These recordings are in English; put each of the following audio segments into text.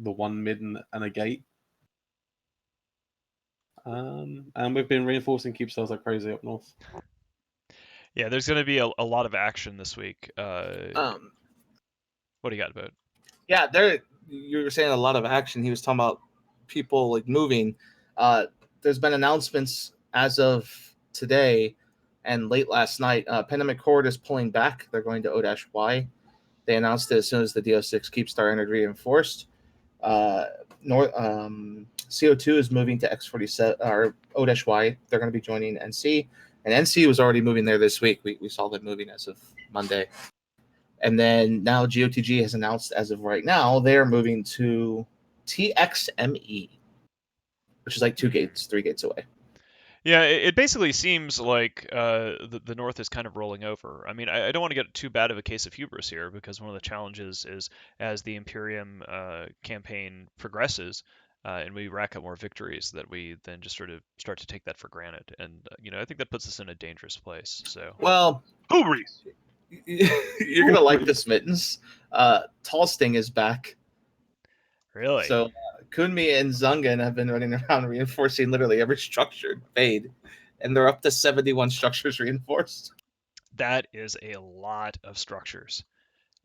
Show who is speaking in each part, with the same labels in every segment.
Speaker 1: the one mid and a gate. And we've been reinforcing keep cells like crazy up north.
Speaker 2: Yeah, there's going to be a lot of action this week. What do you got about?
Speaker 3: Yeah, you were saying a lot of action. He was talking about people like moving. There's been announcements as of today and late last night. Pandemic Horde is pulling back. They're going to O-Y. They announced it as soon as the DO6 Keepstar entered reinforced. CO2 is moving to X47 or O-Y. They're going to be joining NC, and NC was already moving there this week. We saw them moving as of Monday. And then now GOTG has announced as of right now, they're moving to TXME, which is like 3 gates away.
Speaker 2: Yeah, it basically seems like the North is kind of rolling over. I mean, I don't want to get too bad of a case of hubris here, because one of the challenges is as the Imperium campaign progresses and we rack up more victories, that we then just sort of start to take that for granted. And, I think that puts us in a dangerous place. So,
Speaker 3: well,
Speaker 4: hubris.
Speaker 3: You're going to like this, Mittens. Tall Sting is back.
Speaker 2: Really?
Speaker 3: So Kunmi and Zungen have been running around reinforcing literally every structure fade, and they're up to 71 structures reinforced.
Speaker 2: That is a lot of structures.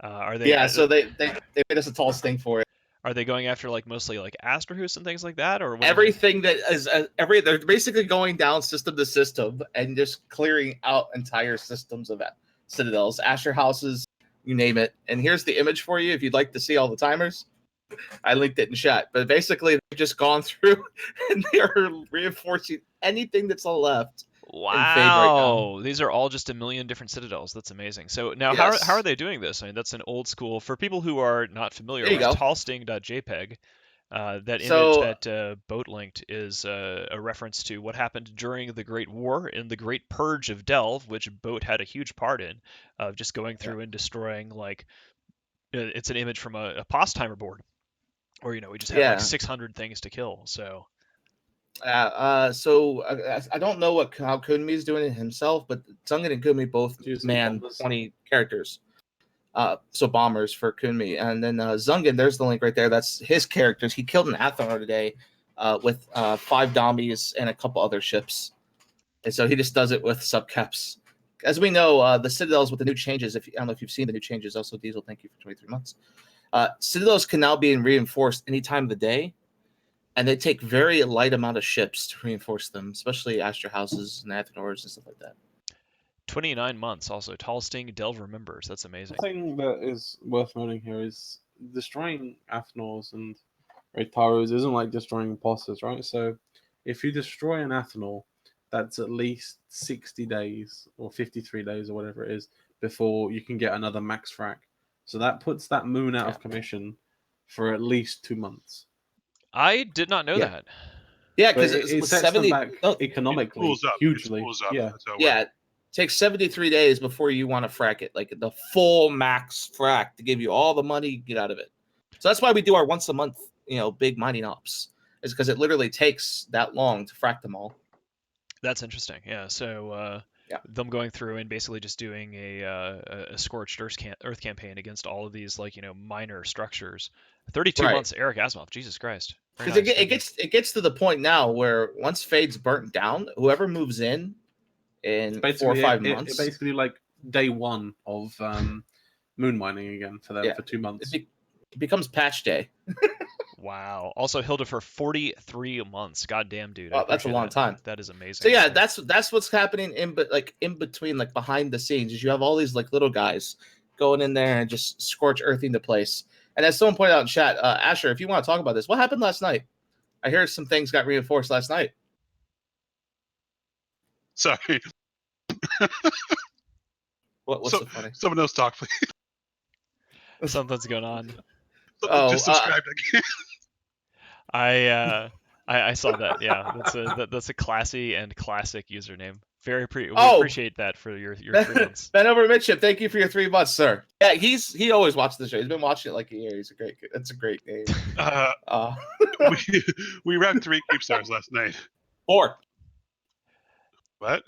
Speaker 2: Are they?
Speaker 3: Yeah, so they made us a Tall Sting for it.
Speaker 2: Are they going after like mostly like Astrahus and things like that, or
Speaker 3: everything that is they're basically going down system to system and just clearing out entire systems of citadels, Asher houses, you name it. And here's the image for you if you'd like to see all the timers. I linked it in chat, but basically they've just gone through and they're reinforcing anything that's left.
Speaker 2: Wow, right, these are all just a million different citadels. That's amazing. So now,
Speaker 3: yes.
Speaker 2: how are they doing this? I mean, that's an old school. For people who are not familiar with tallsting.jpg, that image that Boat linked is a reference to what happened during the Great War in the Great Purge of Delve, which Boat had a huge part in, of just going through and destroying. Like, it's an image from a pos timer board, where we just had like 600 things to kill. So.
Speaker 3: So I don't know how Kunmi is doing it himself, but Zungen and Kunmi both man 20 characters. So bombers for Kunmi, and then Zungen. There's the link right there. That's his characters. He killed an Athor today with 5 Dommies and a couple other ships, and so he just does it with subcaps. As we know, the Citadels with the new changes. I don't know if you've seen the new changes. Also, Diesel, thank you for 23 months. Citadels can now be reinforced any time of the day. And they take very light amount of ships to reinforce them, especially Astra houses and Athenors and stuff like that.
Speaker 2: 29 months also. Tall Sting, Delve remembers. That's amazing.
Speaker 1: The thing that is worth noting here is destroying Athenors and Raytaros isn't like destroying imposters, right? So if you destroy an Athenor, that's at least 60 days or 53 days or whatever it is before you can get another max frac. So that puts that moon out of commission for at least 2 months.
Speaker 2: I did not know that.
Speaker 3: Yeah, because
Speaker 1: it sets 70 them back economically hugely.
Speaker 3: It takes 73 days before you want to frack it, like the full max frack to give you all the money you get out of it. So that's why we do our once a month, big mining ops, is because it literally takes that long to frack them all.
Speaker 2: That's interesting. Yeah. So them going through and basically just doing a scorched earth campaign against all of these minor structures. 32 months, Eric Asimov. Jesus Christ.
Speaker 3: Because it gets to the point now where once Fade's burnt down, whoever moves in 4 or 5 months,
Speaker 1: it's basically like day 1 of moon mining again for them for 2 months.
Speaker 3: It becomes patch day.
Speaker 2: Wow. Also Hilda for 43 months. Goddamn, dude.
Speaker 3: Wow, that's a long time.
Speaker 2: That is amazing.
Speaker 3: So yeah, that's what's happening in between, like behind the scenes, is you have all these like little guys going in there and just scorch earthing the place. And as someone pointed out in chat, Asher, if you want to talk about this, what happened last night? I hear some things got reinforced last night.
Speaker 4: Sorry.
Speaker 3: What's so funny?
Speaker 4: Someone else talk, please.
Speaker 2: Something's going on.
Speaker 4: Just subscribed again.
Speaker 2: I saw that. Yeah, that's a classy and classic username. We appreciate that for your 3 months.
Speaker 3: Ben over Midship, thank you for your 3 months, sir. Yeah, he always watches the show. He's been watching it like a year. That's a great name.
Speaker 4: We racked 3 Keepstars last night.
Speaker 3: 4.
Speaker 4: What?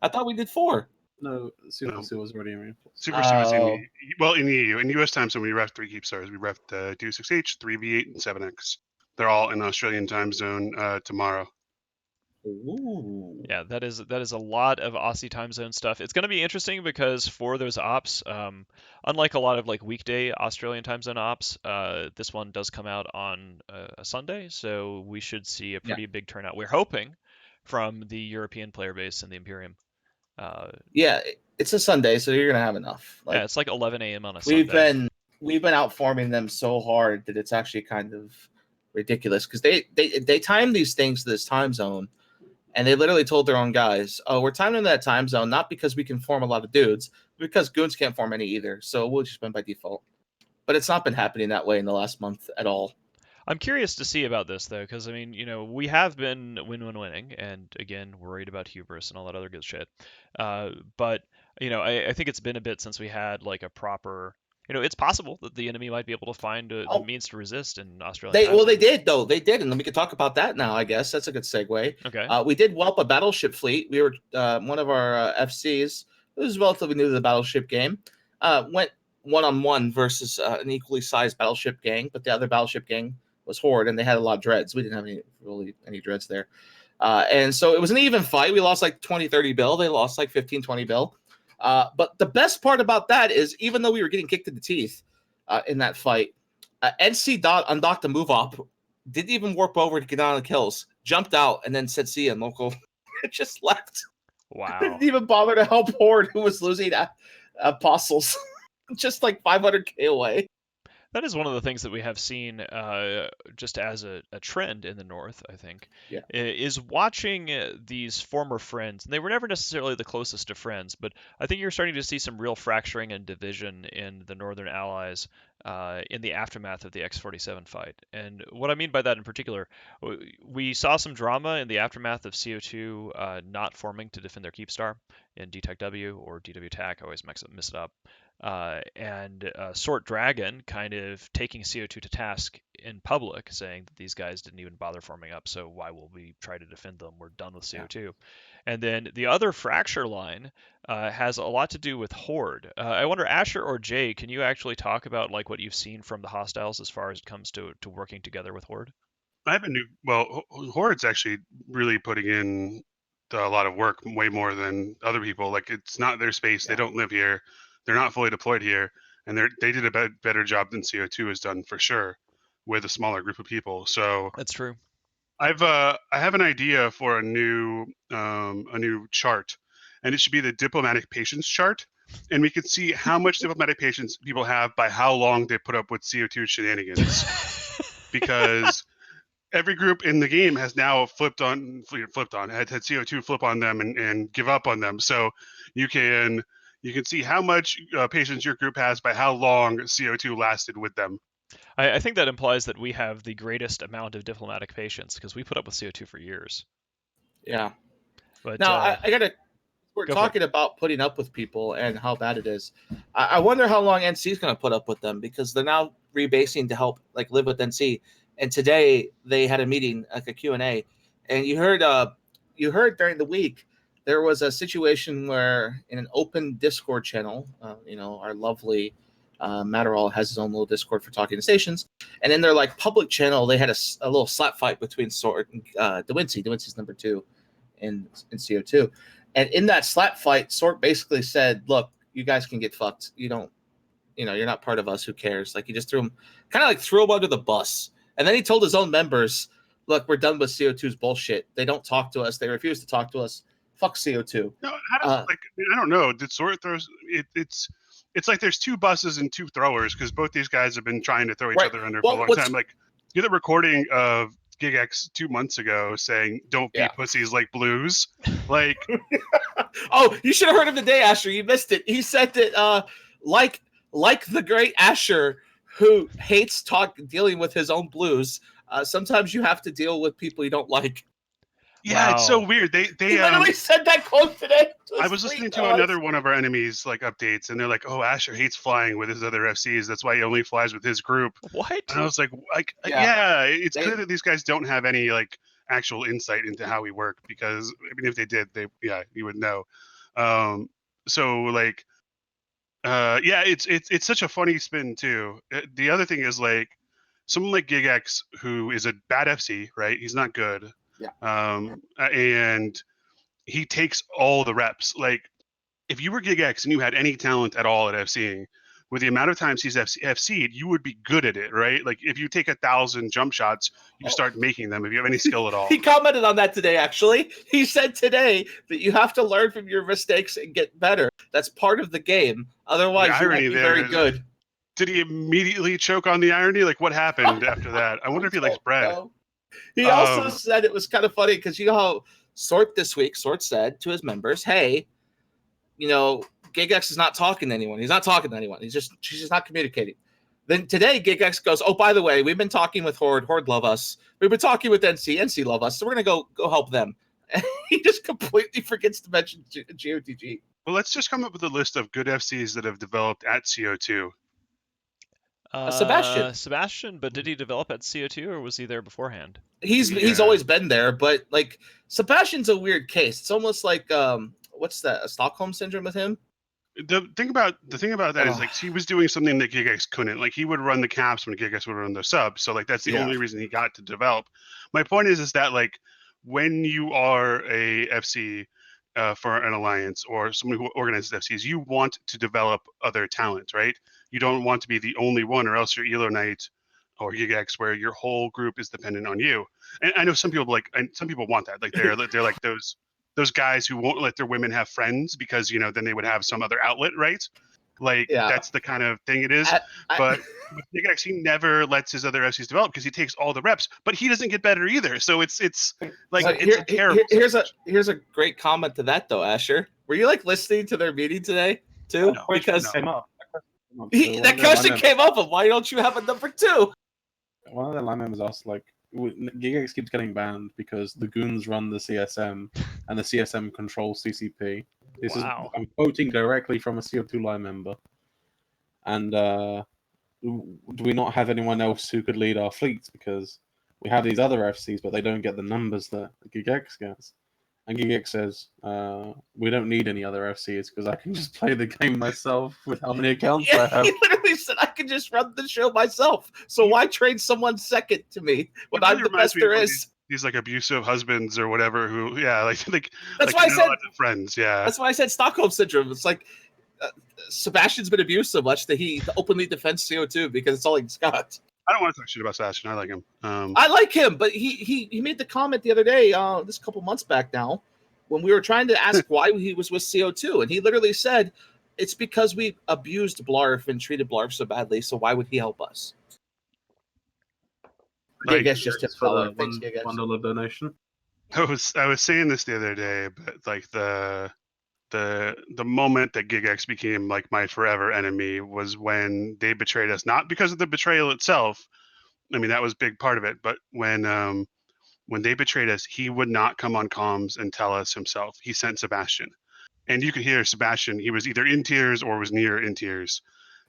Speaker 3: I thought we did 4.
Speaker 1: No, Super C was already reinforced.
Speaker 4: Super C was in the EU. In US time zone, we ref 3 keep stars. We ref 26H, 3V8, and 7X. They're all in Australian time zone tomorrow.
Speaker 3: Ooh.
Speaker 2: Yeah, that is a lot of Aussie time zone stuff. It's going to be interesting because for those ops, unlike a lot of like weekday Australian time zone ops, this one does come out on a Sunday, so we should see a pretty big turnout. We're hoping from the European player base in the Imperium.
Speaker 3: Yeah, it's a Sunday, so you're gonna have enough.
Speaker 2: Yeah, it's like 11 a.m. on a Sunday.
Speaker 3: We've been outforming them so hard that it's actually kind of ridiculous because they time these things to this time zone, and they literally told their own guys, "Oh, we're timing that time zone not because we can form a lot of dudes, but because goons can't form any either. So we'll just win by default." But it's not been happening that way in the last month at all.
Speaker 2: I'm curious to see about this though, because I mean, we have been winning, and again, worried about hubris and all that other good shit. But I think it's been a bit since we had like a proper. It's possible that the enemy might be able to find the means to resist in Australia.
Speaker 3: They did, and we could talk about that now. I guess that's a good segue.
Speaker 2: Okay.
Speaker 3: We did whelp a battleship fleet. We were one of our FCs, who was relatively new to the battleship game, went 1-on-1 versus an equally sized battleship gang, but the other battleship gang was Horde, and they had a lot of dreads. We didn't have any dreads there. And so it was an even fight. We lost like 20, 30 bill. They lost like 15, 20 bill. But the best part about that is even though we were getting kicked in the teeth in that fight, NC undocked a move op, didn't even warp over to get on the kills, jumped out, and then said, "See ya," and local just left.
Speaker 2: Wow.
Speaker 3: Didn't even bother to help Horde, who was losing apostles just like 500k away.
Speaker 2: That is one of the things that we have seen just as a trend in the North, I think, is watching these former friends. And they were never necessarily the closest of friends, but I think you're starting to see some real fracturing and division in the Northern Allies in the aftermath of the X-47 fight. And what I mean by that in particular, we saw some drama in the aftermath of CO2 not forming to defend their keep star in DTAC-W or DW TAC. I always mix it up. And Sort Dragon kind of taking CO2 to task in public, saying that these guys didn't even bother forming up, so why will we try to defend them? We're done with CO2. Yeah. And then the other fracture line has a lot to do with Horde. I wonder, Asher or Jay, can you actually talk about like what you've seen from the hostiles as far as it comes to working together with Horde?
Speaker 4: I have Horde's actually really putting in a lot of work, way more than other people. Like, it's not their space. Yeah. They don't live here. They're not fully deployed here, and they did a better job than CO2 has done for sure, with a smaller group of people. So
Speaker 2: that's true.
Speaker 4: I have an idea for a new chart, and it should be the diplomatic patience chart, and we can see how much diplomatic patience people have by how long they put up with CO2 shenanigans, because every group in the game has now flipped on had CO2 flip on them and give up on them. So you can see how much patience your group has by how long CO2 lasted with them.
Speaker 2: I think that implies that we have the greatest amount of diplomatic patience because we put up with CO2 for years.
Speaker 3: Yeah.
Speaker 2: But
Speaker 3: now we're talking about putting up with people and how bad it is. I wonder how long NC is going to put up with them, because they're now rebasing to help like live with NC. And today they had a meeting, like a Q&A, and you heard during the week there was a situation where in an open Discord channel, our lovely Matterall has his own little Discord for talking to stations, and in their like public channel they had a little slap fight between Sort and DeWincy. DeWincy's number 2 in CO2, and in that slap fight, Sort basically said, "Look, you guys can get fucked. You're not part of us. Who cares?" Like, he just threw him under the bus. And then he told his own members, "Look, we're done with CO2's bullshit. They don't talk to us. They refuse to talk to us. Fuck CO2."
Speaker 4: No, I don't know. Did Sort throws it? It's like there's 2 buses and 2 throwers, because both these guys have been trying to throw each other under for a long time. Like, you get a recording of GigX 2 months ago saying, "Don't be pussies like blues." Like,
Speaker 3: oh, you should have heard him today, Asher. You missed it. He said that like the great Asher, who hates dealing with his own blues, sometimes you have to deal with people you don't like.
Speaker 4: Yeah, wow. It's so weird. They
Speaker 3: he literally said that quote today.
Speaker 4: I was listening to another one of our enemies like updates, and they're like, "Oh, Asher hates flying with his other FCs. That's why he only flies with his group."
Speaker 2: What?
Speaker 4: And I was like, it's clear that these guys don't have any like actual insight into how we work, because I mean, if they did, you would know. So like, yeah, it's such a funny spin too. The other thing is like someone like GigX, who is a bad FC, right? He's not good.
Speaker 3: Yeah.
Speaker 4: And he takes all the reps. Like, if you were GigX and you had any talent at all at FCing, with the amount of times he's FC'd, you would be good at it, right? Like, if you take 1,000 jump shots, you start making them if you have any skill at all.
Speaker 3: He commented on that today, actually. He said today that you have to learn from your mistakes and get better. That's part of the game. Otherwise, you won't be very good.
Speaker 4: Did he immediately choke on the irony? Like, what happened after that? I wonder if he likes bread.
Speaker 3: He also said it was kind of funny because you know how Sort said to his members, hey, you know, GigX is not talking to anyone. He's not talking to anyone. She's just not communicating. Then today, GigX goes, oh, by the way, we've been talking with Horde. Horde love us. We've been talking with NC. NC love us. So we're going to go help them. And he just completely forgets to mention GOTG.
Speaker 4: Well, let's just come up with a list of good FCs that have developed at CO2.
Speaker 3: Sebastian,
Speaker 2: but did he develop at CO2 or was he there beforehand?
Speaker 3: He's always been there, but like Sebastian's a weird case. It's almost like what's that? A Stockholm syndrome with him.
Speaker 4: The thing about that is like he was doing something that GigX couldn't. Like he would run the caps when GigX would run the subs. So like that's the only reason he got to develop. My point is that like when you are a FC for an alliance or someone who organizes FCs, you want to develop other talent, right? You don't want to be the only one, or else you're Elo Knight or GigX, where your whole group is dependent on you. And I know some people want that. Like they're like those guys who won't let their women have friends because, you know, then they would have some other outlet, right? Like, that's the kind of thing it is. But with GigX, he never lets his other FCs develop because he takes all the reps, but he doesn't get better either. So it's like, it's a terrible
Speaker 3: here's a great comment to that, though, Asher. Were you, like, listening to their meeting today, too?
Speaker 4: No,
Speaker 3: because
Speaker 1: that
Speaker 3: question came up of why don't you have a number 2?
Speaker 1: One of the line members asked, like, GigX keeps getting banned because the goons run the CSM and the CSM controls CCP. I'm quoting directly from a CO2 line member. And do we not have anyone else who could lead our fleets? Because we have these other FCs, but they don't get the numbers that GigX gets. And GigX says, we don't need any other FCs because I can just play the game myself with how many accounts I have.
Speaker 3: He literally said, I can just run the show myself. So why trade someone second to me when I'm the best there is?
Speaker 4: These like abusive husbands or whatever who, like
Speaker 3: that's why I said
Speaker 4: friends. Yeah.
Speaker 3: That's why I said Stockholm syndrome. It's like Sebastian's been abused so much that he openly defends CO2 because it's all he's got.
Speaker 4: I don't want to talk shit about Sebastian. I like him.
Speaker 3: I like him, but he made the comment the other day, this couple months back now, when we were trying to ask why he was with CO2, and he literally said, it's because we abused Blarf and treated Blarf so badly, so why would he help us?
Speaker 1: Like, I guess just tips for the $1 donation.
Speaker 4: I was saying this the other day, but like the moment that GigX became like my forever enemy was when they betrayed us, not because of the betrayal itself. I mean, that was a big part of it, but when they betrayed us, he would not come on comms and tell us himself. He sent Sebastian, and you could hear Sebastian. He was either in tears or was near in tears,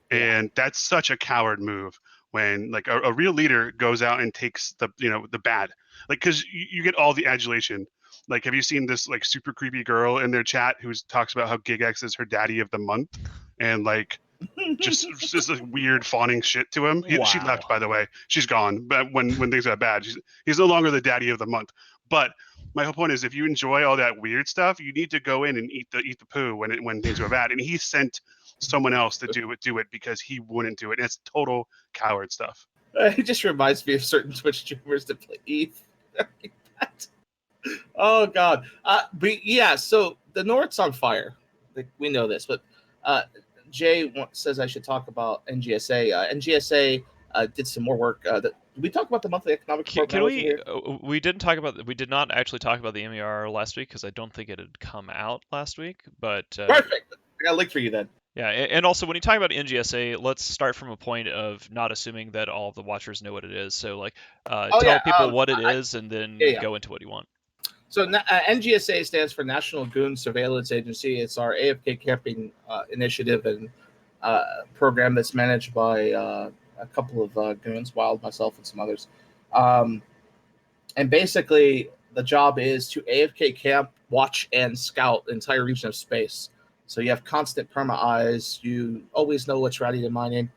Speaker 4: and that's such a coward move. When like a real leader goes out and takes the bad, like, because you get all the adulation. Like, have you seen this like super creepy girl in their chat who talks about how GigX is her daddy of the month, and like just like weird fawning shit to him? She left, by the way. She's gone. But when things are bad, he's no longer the daddy of the month. But my whole point is, if you enjoy all that weird stuff, you need to go in and eat the poo when things are bad. And he sent someone else to do it because he wouldn't do it. And it's total coward stuff.
Speaker 3: It just reminds me of certain Twitch streamers that play ETH. Oh God! But yeah, so the North's on fire. Like, we know this, but Jay says I should talk about NGSA. NGSA did some more work. Did we talk about the monthly economic report?
Speaker 2: Can we? We didn't talk about. We did not actually talk about the MER last week because I don't think it had come out last week. But
Speaker 3: perfect. I got a link for you then.
Speaker 2: Yeah, and also when you talk about NGSA, let's start from a point of not assuming that all of the watchers know what it is. So like, tell people what it is, and then go into what you want.
Speaker 3: So NGSA stands for National Goon Surveillance Agency. It's our AFK camping initiative and program that's managed by a couple of goons, Wild, myself, and some others. And basically, the job is to AFK camp, watch, and scout the entire region of space. So you have constant perma eyes. You always know which rowdy to mine in.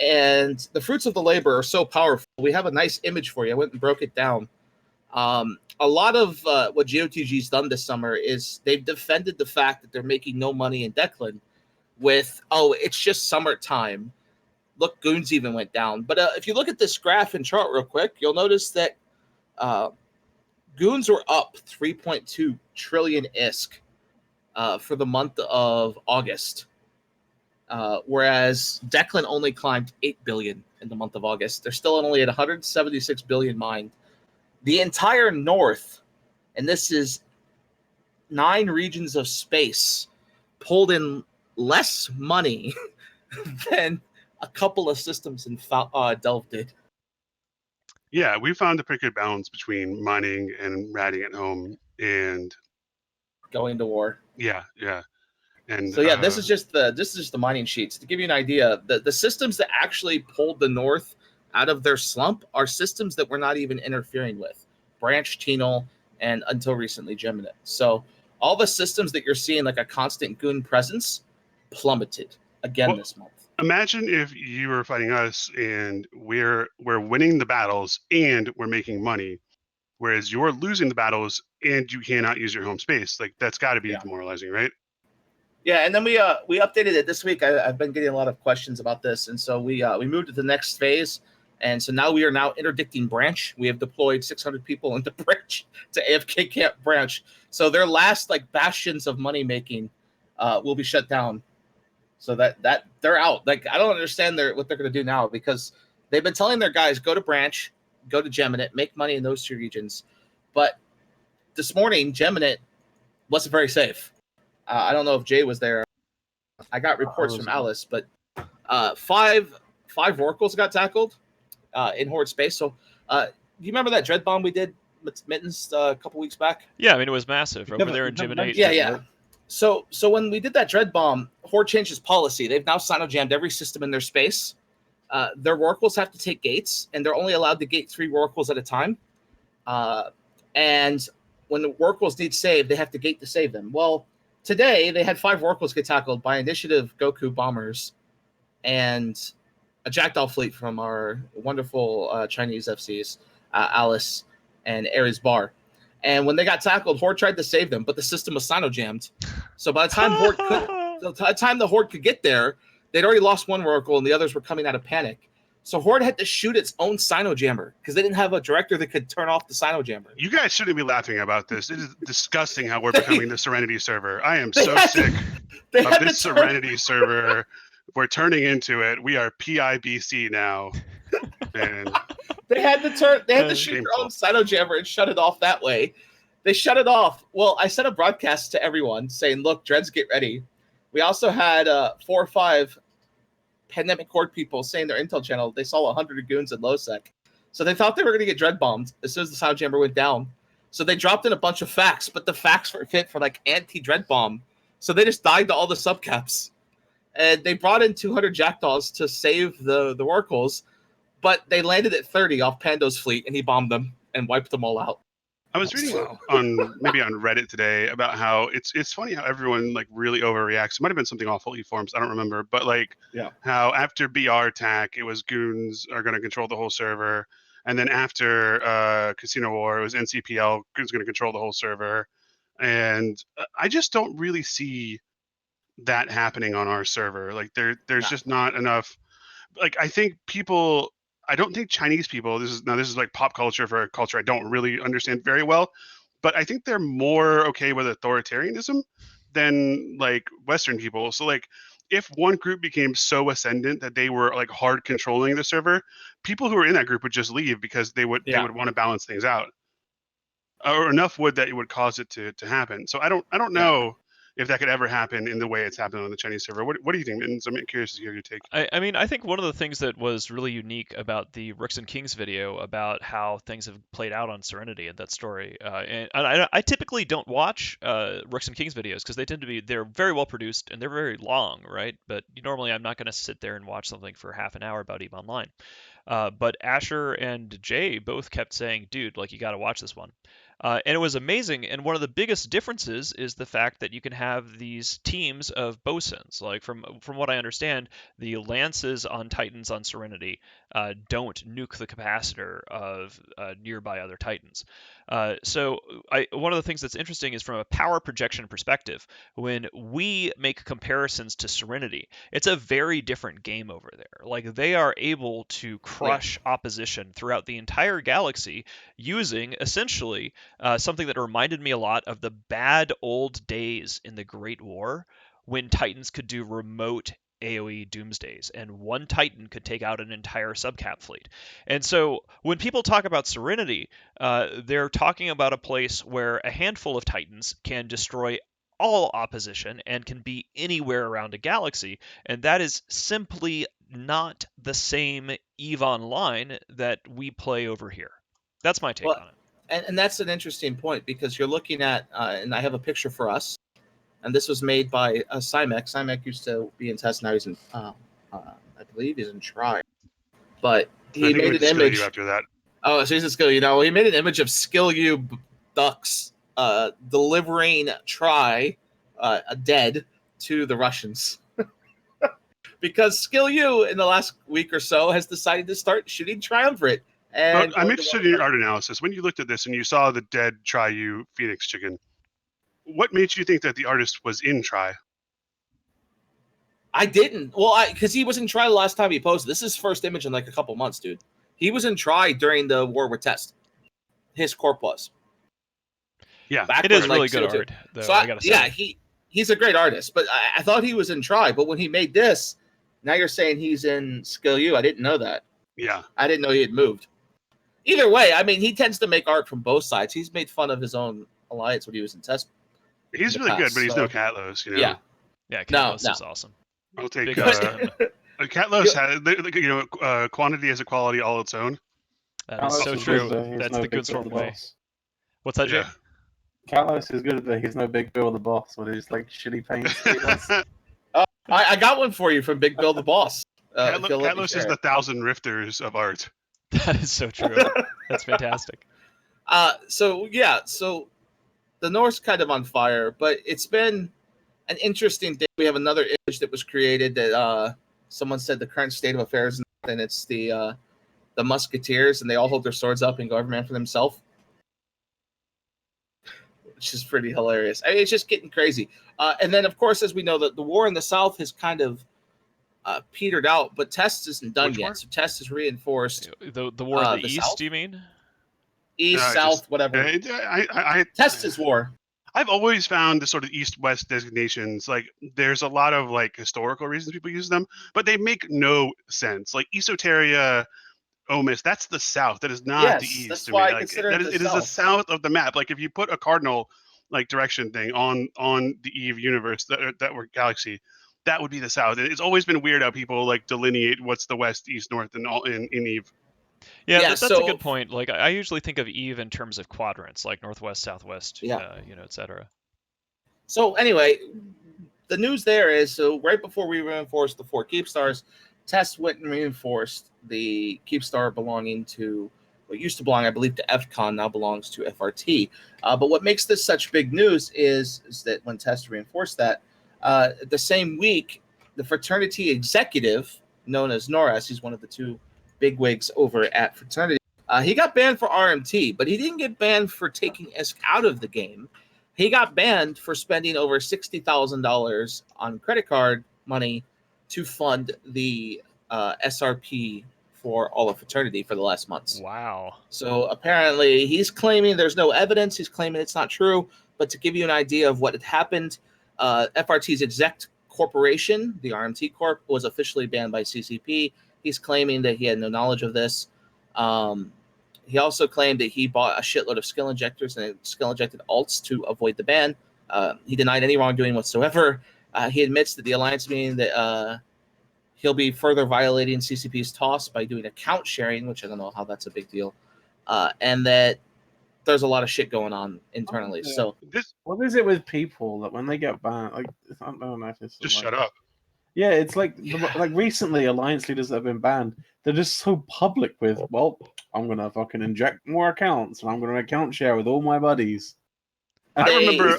Speaker 3: And the fruits of the labor are so powerful. We have a nice image for you. I went and broke it down. A lot of what GOTG's done this summer is they've defended the fact that they're making no money in Declan with, it's just summertime. Look, goons even went down. But if you look at this graph and chart real quick, you'll notice that goons were up 3.2 trillion ISK for the month of August. Whereas Declan only climbed 8 billion in the month of August. They're still only at 176 billion mined. The entire North, and this is 9 regions of space, pulled in less money than a couple of systems in Delve did.
Speaker 4: Yeah, we found a pretty good balance between mining and ratting at home and
Speaker 3: going to war.
Speaker 4: Yeah. And
Speaker 3: so this is just the mining sheets to give you an idea. The systems that actually pulled the North out of their slump are systems that we're not even interfering with. Branch, Tinal, and until recently Geminate. So all the systems that you're seeing like a constant goon presence plummeted again this month.
Speaker 4: Imagine if you were fighting us and we're winning the battles and we're making money, whereas you're losing the battles and you cannot use your home space. Like that's got to be demoralizing, right?
Speaker 3: Yeah, and then we updated it this week. I've been getting a lot of questions about this, and so we moved to the next phase, and so now we are interdicting branch. We have deployed 600 people into branch to AFK camp branch. So their last like bastions of money making will be shut down. So that they're out. Like I don't understand what they're going to do now because they've been telling their guys go to branch, go to Geminate, make money in those 2 regions, but this morning Geminate wasn't very safe. I don't know if Jay was there. I got reports from Alice, but 5 oracles got tackled in Horde space. So do you remember that dread bomb we did with Mittens a couple weeks back?
Speaker 2: Yeah, I mean it was massive over there in Geminate.
Speaker 3: Yeah. So when we did that dread bomb, Horde changed its policy. They've now sino-jammed every system in their space. Their oracles have to take gates, and they're only allowed to gate 3 oracles at a time. And when the oracles need save, they have to gate to save them. Well, today they had 5 oracles get tackled by Initiative Goku bombers and a Jackdaw fleet from our wonderful Chinese FCs, Alice and Ares Bar. And when they got tackled, Horde tried to save them, but the system was sino-jammed. So by the time the Horde could get there, they'd already lost 1 oracle and the others were coming out of panic. So Horde had to shoot its own sino-jammer because they didn't have a director that could turn off the sino-jammer.
Speaker 4: You guys shouldn't be laughing about this. It is disgusting how we're becoming the Serenity server. I am so sick of this Serenity server. We're turning into it. We are PIBC now. And
Speaker 3: they had to shoot their own sino-jammer and shut it off that way. They shut it off. Well, I sent a broadcast to everyone saying, look, Dreads, get ready. We also had 4 or 5 Pandemic Horde people saying their intel channel they saw 100 goons in nullsec. So they thought they were going to get dread bombed as soon as the sino-jammer went down. So they dropped in a bunch of facts, but the facts were fit for like anti-dread bomb. So they just died to all the subcaps. And they brought in 200 jackdaws to save the oracles, but they landed at 30 off Pando's fleet, and he bombed them and wiped them all out.
Speaker 4: I was reading on Reddit today about how it's funny how everyone like really overreacts. It might have been something off Elite Forums, I don't remember, but how after BR attack it was goons are going to control the whole server, and then after Casino War it was NCPL goons going to control the whole server, and I just don't really see that happening on our server. Like there's just not enough. Like I don't think Chinese people, this is like pop culture for a culture I don't really understand very well, but I think they're more okay with authoritarianism than like Western people. So like if one group became so ascendant that they were like hard controlling the server, people who were in that group would just leave because they would want to balance things out. Or enough would that it would cause it to happen. So I don't know if that could ever happen in the way it's happened on the Chinese server. What do you think? And I'm curious to hear your take.
Speaker 2: I mean, I think one of the things that was really unique about the Ricks and Kings video about how things have played out on Serenity and that story, and I typically don't watch Ricks and Kings videos because they're very well produced and they're very long, right? But normally I'm not going to sit there and watch something for half an hour about EVE Online. But Asher and Jay both kept saying, dude, like you got to watch this one. And it was amazing. And one of the biggest differences is the fact that you can have these teams of bosuns. Like from what I understand, the lances on Titans on Serenity don't nuke the capacitor of nearby other Titans. So one of the things that's interesting is from a power projection perspective, when we make comparisons to Serenity, it's a very different game over there. Like they are able to crush opposition throughout the entire galaxy using essentially something that reminded me a lot of the bad old days in the Great War when Titans could do remote AoE doomsdays, and one Titan could take out an entire subcap fleet. And so when people talk about Serenity, they're talking about a place where a handful of Titans can destroy all opposition and can be anywhere around a galaxy, and that is simply not the same EVE Online that we play over here. That's my take on it.
Speaker 3: And that's an interesting point, because you're looking at, and I have a picture for us, and this was made by Cymek. Cymek used to be in test, now he's in, I believe he's in Try. But he made an image.
Speaker 4: After that.
Speaker 3: Oh, so he's a Skill U. Now, he made an image of Skill U ducks delivering Try dead to the Russians. Because Skill U in the last week or so has decided to start shooting Triumvirate. And
Speaker 4: I'm interested in your art analysis. When you looked at this and you saw the dead Tri-U Phoenix chicken, what made you think that the artist was in Tri?
Speaker 3: I didn't. Well, because he was in Try the last time he posted. This is his first image in like a couple months, dude. He was in Try during the War with Test. His corp was.
Speaker 4: Yeah,
Speaker 2: it is really good art, though.
Speaker 3: So I gotta say. Yeah, he's a great artist, but I thought he was in Try. But when he made this, now you're saying he's in Skill U. I didn't know that.
Speaker 4: Yeah,
Speaker 3: I didn't know he had moved. Either way, I mean, he tends to make art from both sides. He's made fun of his own alliance when he was in Test.
Speaker 4: He's really good, but he's no Catlos, you know.
Speaker 2: Yeah, Catlos is awesome.
Speaker 4: I'll take Catlos has quantity as a quality all its own.
Speaker 2: That is so true. That's the good storm way. What's that, Jay?
Speaker 1: Catlos is good, but he's no Big Bill the Boss when he's like shitty paint.
Speaker 3: I got one for you from Big Bill the Boss.
Speaker 4: Catlos is the 1,000 rifters of art.
Speaker 2: That is so true. That's fantastic.
Speaker 3: So the North's kind of on fire, but it's been an interesting day. We have another image that was created that someone said the current state of affairs, and it's the Musketeers, and they all hold their swords up and go every man for themselves, which is pretty hilarious. I mean, it's just getting crazy. And then, of course, as we know, the war in the South has kind of petered out, but Test isn't done yet. So Test is reinforced.
Speaker 2: The war in the East,
Speaker 3: South?
Speaker 2: do you mean?
Speaker 3: East, South, whatever. Test is war.
Speaker 4: I've always found the sort of East-West designations, like there's a lot of like historical reasons people use them, but they make no sense. Like Esoteria, Omis, that's the South. That is not the East.
Speaker 3: That's why I consider it
Speaker 4: is the South of the map. Like if you put a cardinal like direction thing on the EVE universe that were galaxy, that would be the South. It's always been weird how people like delineate what's the West, East, North, and all in EVE.
Speaker 2: Yeah, that's a good point. Like I usually think of EVE in terms of quadrants, like Northwest, Southwest, etc.
Speaker 3: So anyway, the news there is, so right before we reinforced the 4 Keepstars, Test went and reinforced the Keepstar belonging to, what used to belong, I believe, to FCON, now belongs to FRT. But what makes this such big news is that when Test reinforced that, the same week, the fraternity executive, known as Norris, he's one of the 2 bigwigs over at Fraternity. He got banned for RMT, but he didn't get banned for taking ESC out of the game. He got banned for spending over $60,000 on credit card money to fund the SRP for all of Fraternity for the last months.
Speaker 2: Wow.
Speaker 3: So apparently he's claiming there's no evidence. He's claiming it's not true. But to give you an idea of what had happened, FRT's exec corporation, the RMT Corp, was officially banned by CCP. He's claiming that he had no knowledge of this. He also claimed that he bought a shitload of skill injectors and skill injected alts to avoid the ban. He denied any wrongdoing whatsoever. He admits that the alliance meeting that he'll be further violating CCP's TOS by doing account sharing, which I don't know how that's a big deal, and that there's a lot of shit going on internally. So
Speaker 1: what is it with people that when they get banned, like I don't know if it's
Speaker 4: just shut up.
Speaker 1: Yeah, it's like recently alliance leaders that have been banned, they're just so public with, well, I'm going to fucking inject more accounts and I'm going to account share with all my buddies.
Speaker 4: I remember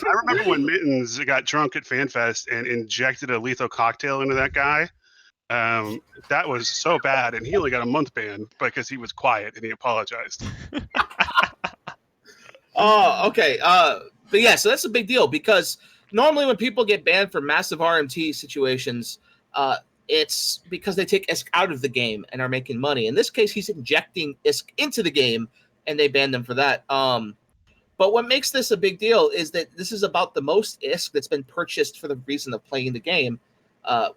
Speaker 4: when Mittens got drunk at FanFest and injected a lethal cocktail into that guy. That was so bad, and he only got a month ban because he was quiet and he apologized.
Speaker 3: Oh, okay. But yeah, so that's a big deal because normally when people get banned for massive RMT situations, it's because they take ISK out of the game and are making money. In this case, he's injecting ISK into the game, and they banned him for that. But what makes this a big deal is that this is about the most ISK that's been purchased for the reason of playing the game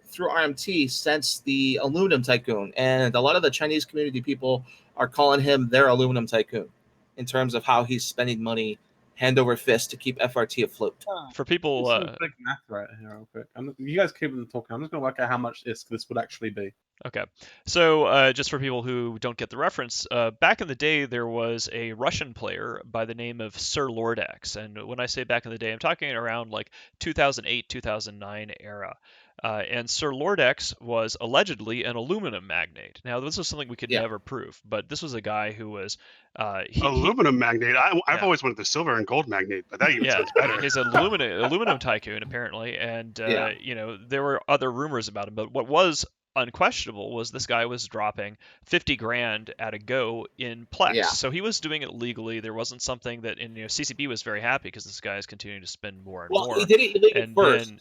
Speaker 3: through RMT since the Aluminum Tycoon. And a lot of the Chinese community people are calling him their Aluminum Tycoon in terms of how he's spending money hand over fist to keep FRT afloat.
Speaker 2: For people...
Speaker 1: big math right here real quick. You guys keep on talking. I'm just going to work out how much ISK this would actually be.
Speaker 2: Okay, so just for people who don't get the reference, back in the day there was a Russian player by the name of Sir Lordex, and when I say back in the day, I'm talking around like 2008, 2009 era. And Sir Lordex was allegedly an aluminum magnate. Now, this was something we could never prove, but this was a guy who was...
Speaker 4: aluminum magnate? I've always wanted the silver and gold magnate, but that even sounds better.
Speaker 2: He's an aluminum tycoon, apparently, and there were other rumors about him, but what was unquestionable was this guy was dropping 50 grand at a go in Plex. So he was doing it legally. There wasn't something that, and CCP was very happy because this guy is continuing to spend more and more.
Speaker 3: Well, he did it illegal first.
Speaker 2: Then,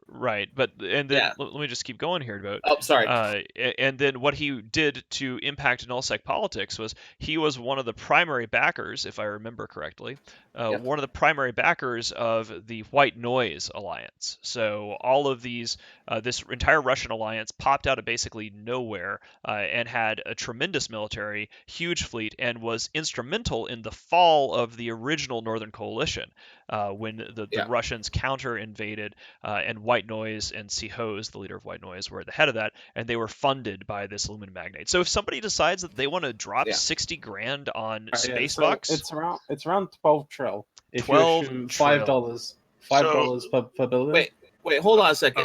Speaker 2: right, but and then let me just keep going here about.
Speaker 3: Oh, sorry.
Speaker 2: And then what he did to impact nullsec politics was he was one of the primary backers, if I remember correctly, one of the primary backers of the White Noise Alliance. So all of these, this entire Russian alliance popped out of basically nowhere and had a tremendous military, huge fleet, and was instrumental in the fall of the original Northern Coalition when the Russians counter-invaded and White Noise and Sihos, the leader of White Noise, were at the head of that, and they were funded by this aluminum magnate. So if somebody decides that they want to drop 60 grand on space bucks,
Speaker 1: it's around 12 trill. If
Speaker 2: 12
Speaker 1: you assume $5 per building.
Speaker 3: Wait, hold on a second.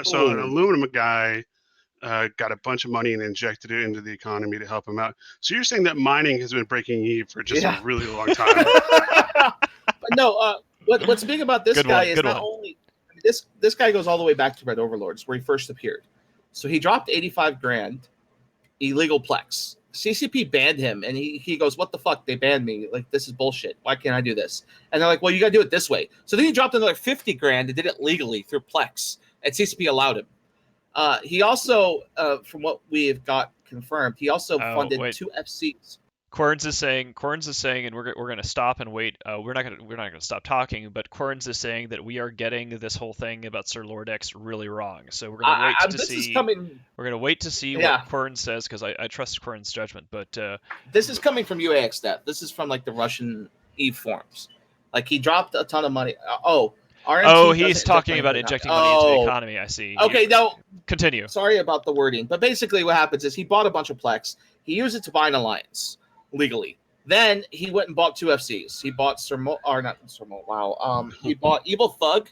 Speaker 4: So an aluminum guy got a bunch of money and injected it into the economy to help him out. So you're saying that mining has been breaking even for just a really long time.
Speaker 3: No, what's big about this guy is not only this guy goes all the way back to Red Overlords where he first appeared. So he dropped 85 grand illegal Plex. CCP banned him, and he goes, "What the fuck? They banned me. Like, this is bullshit. Why can't I do this?" And they're like, "Well, you got to do it this way." So then he dropped another 50 grand and did it legally through Plex, and CCP allowed him. He also, from what we have got confirmed, he also funded 2 FCs.
Speaker 2: Corns is saying, and we're going to stop and wait. We're not going to stop talking, but Corns is saying that we are getting this whole thing about Sir Lordex really wrong. So we're going to wait to see. We're going to wait to see what Corns says because I trust Corns' judgment. But
Speaker 3: this is coming from UAX Death. This is from like the Russian Eve forums. Like he dropped a ton of money.
Speaker 2: He's talking about injecting money into the economy. I see.
Speaker 3: Okay, now
Speaker 2: continue.
Speaker 3: Sorry about the wording, but basically what happens is he bought a bunch of Plex. He used it to buy an alliance legally. Then he went and bought 2 FCs. He bought he bought Evil Thug,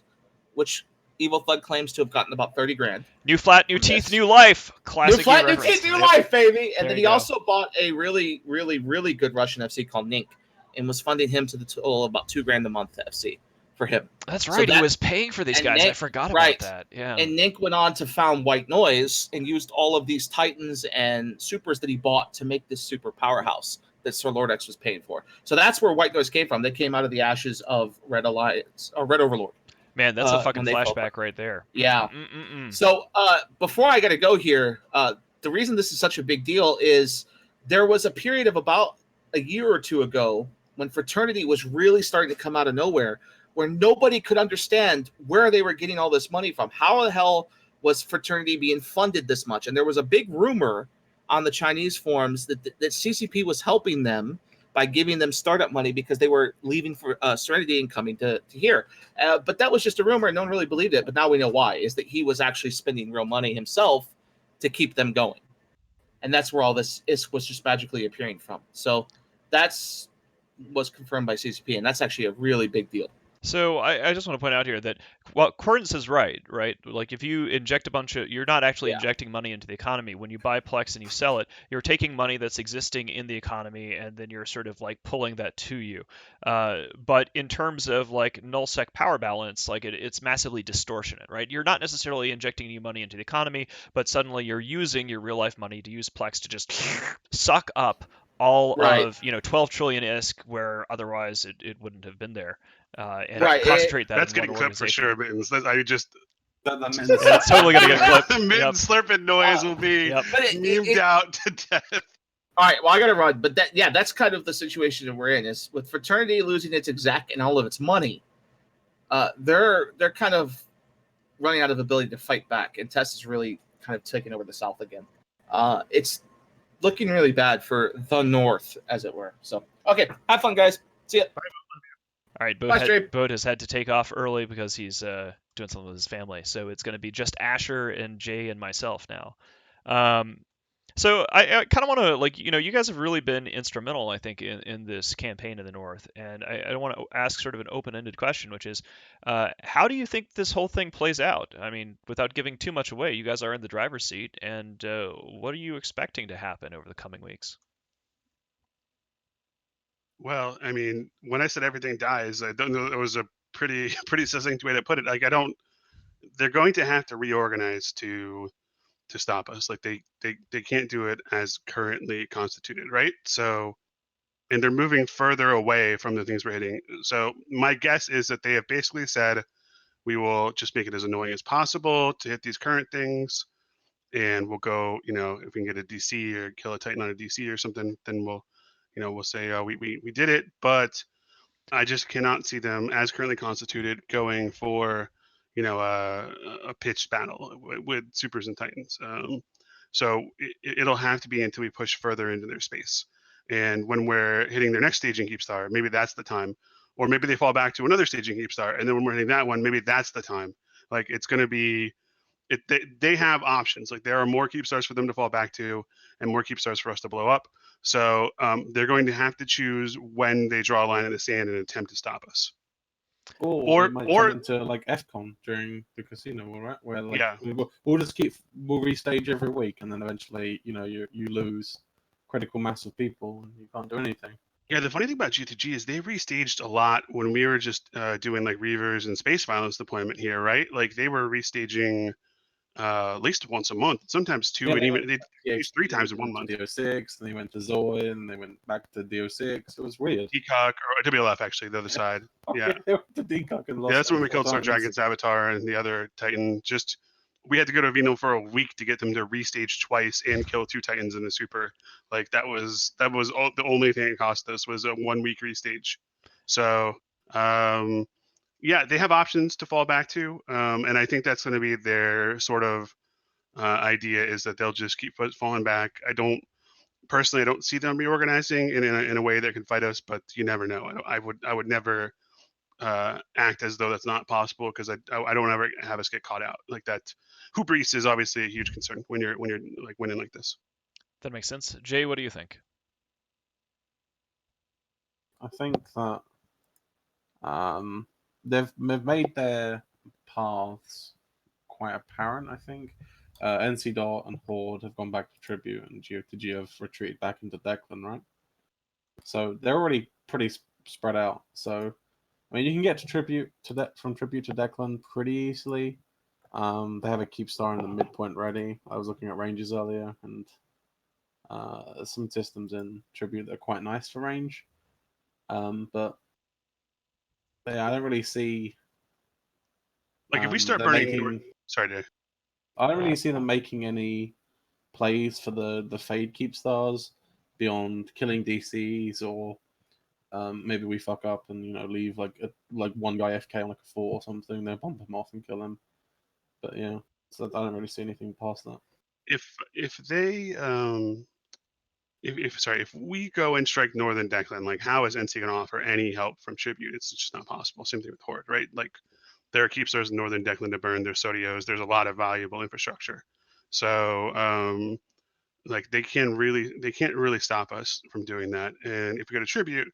Speaker 3: which Evil Thug claims to have gotten about 30 grand.
Speaker 2: New flat, new teeth, new life. Classic.
Speaker 3: New flat, new teeth, new life, baby. And then he also bought a really, really, really good Russian FC called Nink, and was funding him to the total of about 2 grand a month to FC for him.
Speaker 2: That's right. So he was paying for these guys. I forgot about that. Yeah.
Speaker 3: And Nink went on to found White Noise and used all of these Titans and Supers that he bought to make this super powerhouse that Sir Lordex was paying for. So that's where White Noise came from. They came out of the ashes of Red Alliance or Red Overlord.
Speaker 2: Man, that's a fucking flashback right there.
Speaker 3: Yeah. So before I got to go here, the reason this is such a big deal is there was a period of about a year or two ago when Fraternity was really starting to come out of nowhere, where nobody could understand where they were getting all this money from. How the hell was Fraternity being funded this much? And there was a big rumor on the Chinese forums that CCP was helping them by giving them startup money because they were leaving for Serenity and coming to here. But that was just a rumor and no one really believed it. But now we know why, is that he was actually spending real money himself to keep them going. And that's where all this was just magically appearing from. So was confirmed by CCP, and that's actually a really big deal.
Speaker 2: So I just want to point out here that Cordance is right? Like if you inject a bunch of, you're not actually injecting money into the economy. When you buy Plex and you sell it, you're taking money that's existing in the economy and then you're sort of like pulling that to you. But in terms of like nullsec power balance, like it's massively distortionate, right? You're not necessarily injecting new money into the economy, but suddenly you're using your real life money to use Plex to just suck up all of 12 trillion ISK where otherwise it wouldn't have been there. And concentrate that
Speaker 4: that's
Speaker 2: in one
Speaker 4: getting clipped for sure, Mittens. I just
Speaker 2: it's totally gonna get clipped.
Speaker 4: The Mittens slurping noise will be memed out to death.
Speaker 3: All right, well, I gotta run, but that's kind of the situation that we're in. Is with Fraternity losing its exec and all of its money, they're kind of running out of ability to fight back, and Tess is really kind of taking over the South again. It's looking really bad for the North, as it were. So, okay, have fun, guys. See ya.
Speaker 2: All right, Boat has had to take off early because he's doing something with his family. So it's going to be just Asher and Jay and myself now. So I kind of want to, like, you guys have really been instrumental, I think, in this campaign in the North. And I want to ask sort of an open-ended question, which is, how do you think this whole thing plays out? I mean, without giving too much away, you guys are in the driver's seat. And what are you expecting to happen over the coming weeks?
Speaker 4: Well, I mean, when I said everything dies, I don't know. It was a pretty succinct way to put it. Like, they're going to have to reorganize to stop us. Like they can't do it as currently constituted, right? So, and they're moving further away from the things we're hitting. So my guess is that they have basically said we will just make it as annoying as possible to hit these current things, and we'll go. If we can get a DC or kill a Titan on a DC or something, then we'll say, oh, we did it. But I just cannot see them as currently constituted going for a pitched battle with supers and titans. So it'll have to be until we push further into their space, and when we're hitting their next staging keep star, maybe that's the time, or maybe they fall back to another staging keep star, and then when we're hitting that one, maybe that's the time. Like it's going to be they have options. Like there are more keep stars for them to fall back to and more keep stars for us to blow up. So they're going to have to choose when they draw a line in the sand and attempt to stop us.
Speaker 1: Or it might turn into like FCON during the casino, right? Where like we'll restage every week, and then eventually you lose critical mass of people and you can't do anything.
Speaker 4: Yeah, the funny thing about G2G is they restaged a lot when we were just doing like Reavers and space violence deployment here, right? Like they were restaging at least once a month, sometimes two, and even they used 3 times in 1 month.
Speaker 1: DO6, and they went to Zoe, and they went back to DO6. It was weird.
Speaker 4: Decock or WLF actually, the other side. Yeah,
Speaker 1: they went to Decock and lost.
Speaker 4: Yeah, that's when we killed Star Dragon's Avatar and the other Titan. Just we had to go to Avino for a week to get them to restage twice and kill 2 Titans in the super. Like that was the only thing it cost us was a 1 week restage. So yeah, they have options to fall back to, and I think that's going to be their sort of idea is that they'll just keep falling back. I don't see them reorganizing in a way that can fight us, but you never know. I would never act as though that's not possible because I don't ever have us get caught out like that. Hoop Reese is obviously a huge concern when you're like winning like this.
Speaker 2: That makes sense. Jay, what do you think?
Speaker 1: I think that they've made their paths quite apparent. I think NC Dot and Horde have gone back to Tribute, and GOTG have retreated back into Declan, right? So they're already pretty spread out. So I mean, you can get to Tribute from Tribute to Declan pretty easily. They have a keep star in the midpoint ready. I was looking at ranges earlier, and some systems in Tribute that are quite nice for range. But yeah, I don't really see.
Speaker 4: Like if we start burning, sorry, Dave.
Speaker 1: I don't really see them making any plays for the Fade keep stars beyond killing DCs, or maybe we fuck up and leave like one guy FK on like a 4 or something. They bump him off and kill him. But yeah, so I don't really see anything past that.
Speaker 4: If they if we go and strike Northern Declan, like how is NC going to offer any help from Tribute? It's just not possible. Same thing with Horde, right? Like there are keep stars in Northern Declan to burn. There's Sodios. There's a lot of valuable infrastructure. So like they can't really stop us from doing that. And if we go to Tribute,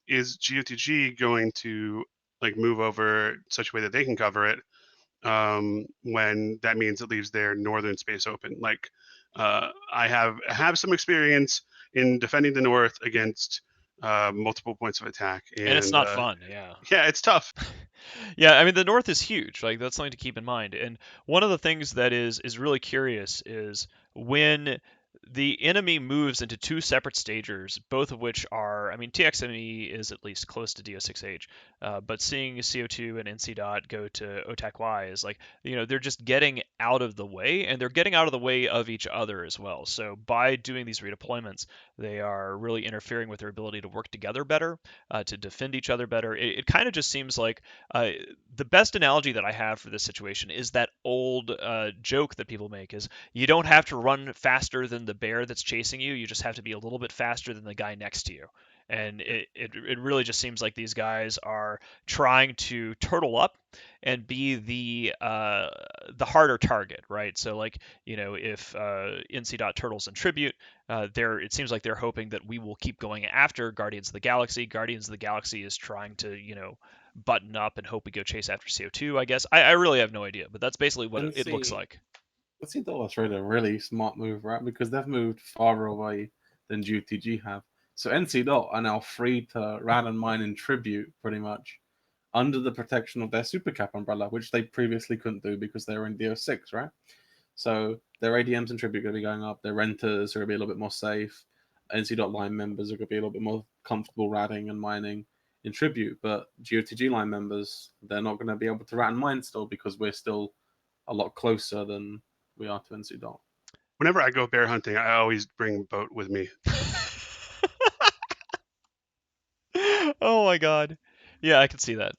Speaker 4: is GOTG going to like move over such a way that they can cover it, when that means it leaves their northern space open. Like I have some experience in defending the north against multiple points of attack,
Speaker 2: And it's not fun. Yeah.
Speaker 4: Yeah, it's tough.
Speaker 2: Yeah, I mean the north is huge. Like that's something to keep in mind. And one of the things that is really curious is when the enemy moves into two separate stagers, both of which are, I mean, TXME is at least close to DO6H, but seeing CO2 and NC dot go to OTAC Y is like, they're just getting out of the way, and they're getting out of the way of each other as well. So by doing these redeployments, they are really interfering with their ability to work together better, to defend each other better. It kind of just seems like the best analogy that I have for this situation is that old joke that people make is you don't have to run faster than the bear that's chasing you. You just have to be a little bit faster than the guy next to you. And it really just seems like these guys are trying to turtle up and be the harder target, right? So like if NC dot turtles and tribute, it seems like they're hoping that we will keep going after Guardians of the Galaxy. Guardians of the Galaxy is trying to button up and hope we go chase after CO2. I guess I really have no idea, but that's basically what it looks like.
Speaker 1: NC dot is a really smart move, right? Because they've moved farther away than GTG have. So NC dot are now free to rat and mine and tribute pretty much under the protection of their super cap umbrella, which they previously couldn't do because they were in DO6, right? So their ADMs and tribute are going to be going up. Their renters are going to be a little bit more safe. NC dot line members are going to be a little bit more comfortable ratting and mining in tribute. But GOTG line members, they're not going to be able to rat and mine still because we're still a lot closer than we are to NC dot.
Speaker 4: Whenever I go bear hunting, I always bring boat with me.
Speaker 2: Oh my god. Yeah, I can see that.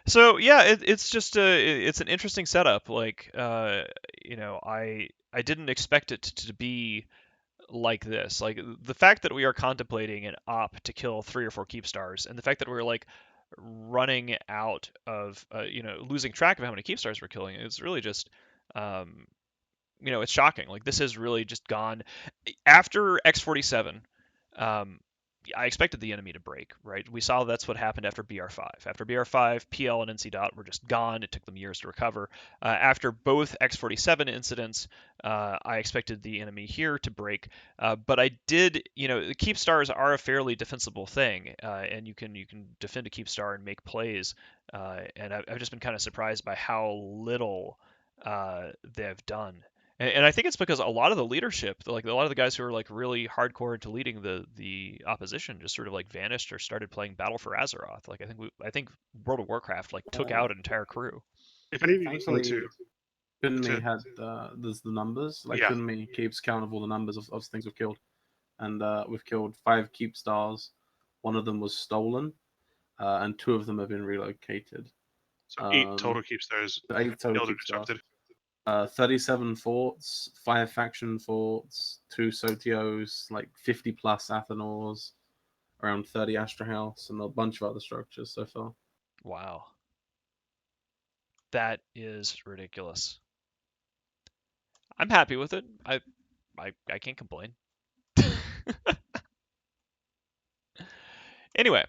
Speaker 2: So yeah, it's just it's an interesting setup. Like I didn't expect it to be like this. Like the fact that we are contemplating an op to kill 3 or 4 keep stars, and the fact that we're like running out of losing track of how many keep stars we're killing, it's really just it's shocking. Like this has really just gone after X47. I expected the enemy to break, right? We saw that's what happened after BR5. After BR5, PL and NC dot were just gone. It took them years to recover. After both X47 incidents, I expected the enemy here to break. But I did, the keep stars are a fairly defensible thing, and you can defend a keep star and make plays. And I've just been kind of surprised by how little they've done. And I think it's because a lot of the leadership, like a lot of the guys who are like really hardcore into leading the opposition, just sort of like vanished or started playing Battle for Azeroth. Like I think World of Warcraft like took out an entire crew.
Speaker 4: If any of you listen to
Speaker 1: Kunmi had there's the numbers. Like Kunmi keeps count of all the numbers of things we've killed, and we've killed 5 keep stars. One of them was stolen, and 2 of them have been relocated.
Speaker 4: So 8 total keep stars.
Speaker 1: 8 total keep stars. 37 forts, 5 faction forts, 2 Sotios, like 50 plus Athanors, around 30 Astra House, and a bunch of other structures so far.
Speaker 2: Wow. That is ridiculous. I'm happy with it. I can't complain. Anyway,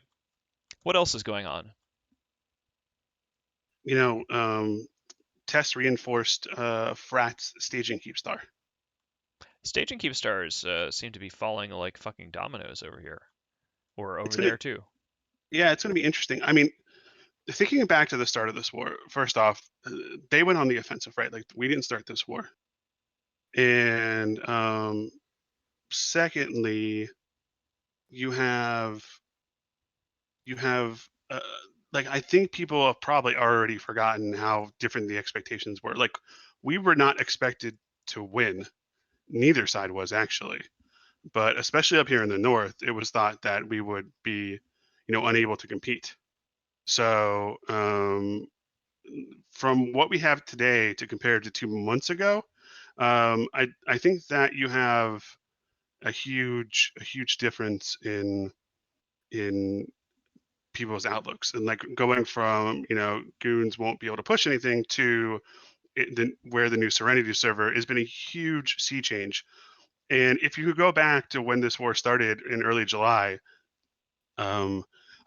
Speaker 2: what else is going on?
Speaker 4: Test reinforced Frat's staging keep star.
Speaker 2: Staging keep stars seem to be falling like fucking dominoes over here, or over there too.
Speaker 4: Yeah, it's going to be interesting. I mean, thinking back to the start of this war, first off, they went on the offensive, right? Like we didn't start this war. And secondly, you have like I think people have probably already forgotten how different the expectations were. Like we were not expected to win. Neither side was actually. But especially up here in the north, it was thought that we would be, unable to compete. So from what we have today to compare to 2 months ago, I think that you have a huge difference in people's outlooks, and like going from goons won't be able to push anything to where the new Serenity server has been a huge sea change. And if you could go back to when this war started in early July,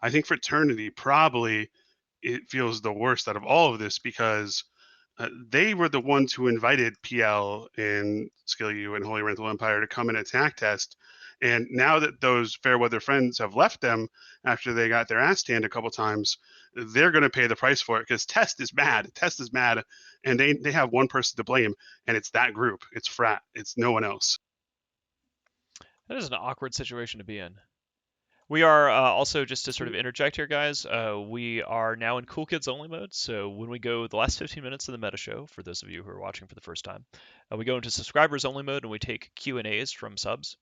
Speaker 4: I think Fraternity probably it feels the worst out of all of this because they were the ones who invited PL and Skillu and Holy Rental Empire to come and attack Test. And now that those Fairweather friends have left them after they got their ass tanned a couple times, they're going to pay the price for it because Test is mad. Test is mad, and they have one person to blame, and it's that group. It's Frat. It's no one else.
Speaker 2: That is an awkward situation to be in. We are also, just to sort of interject here, guys, we are now in Cool Kids Only mode. So when we go the last 15 minutes of the meta show, for those of you who are watching for the first time, we go into subscribers only mode and we take Q&As from subs.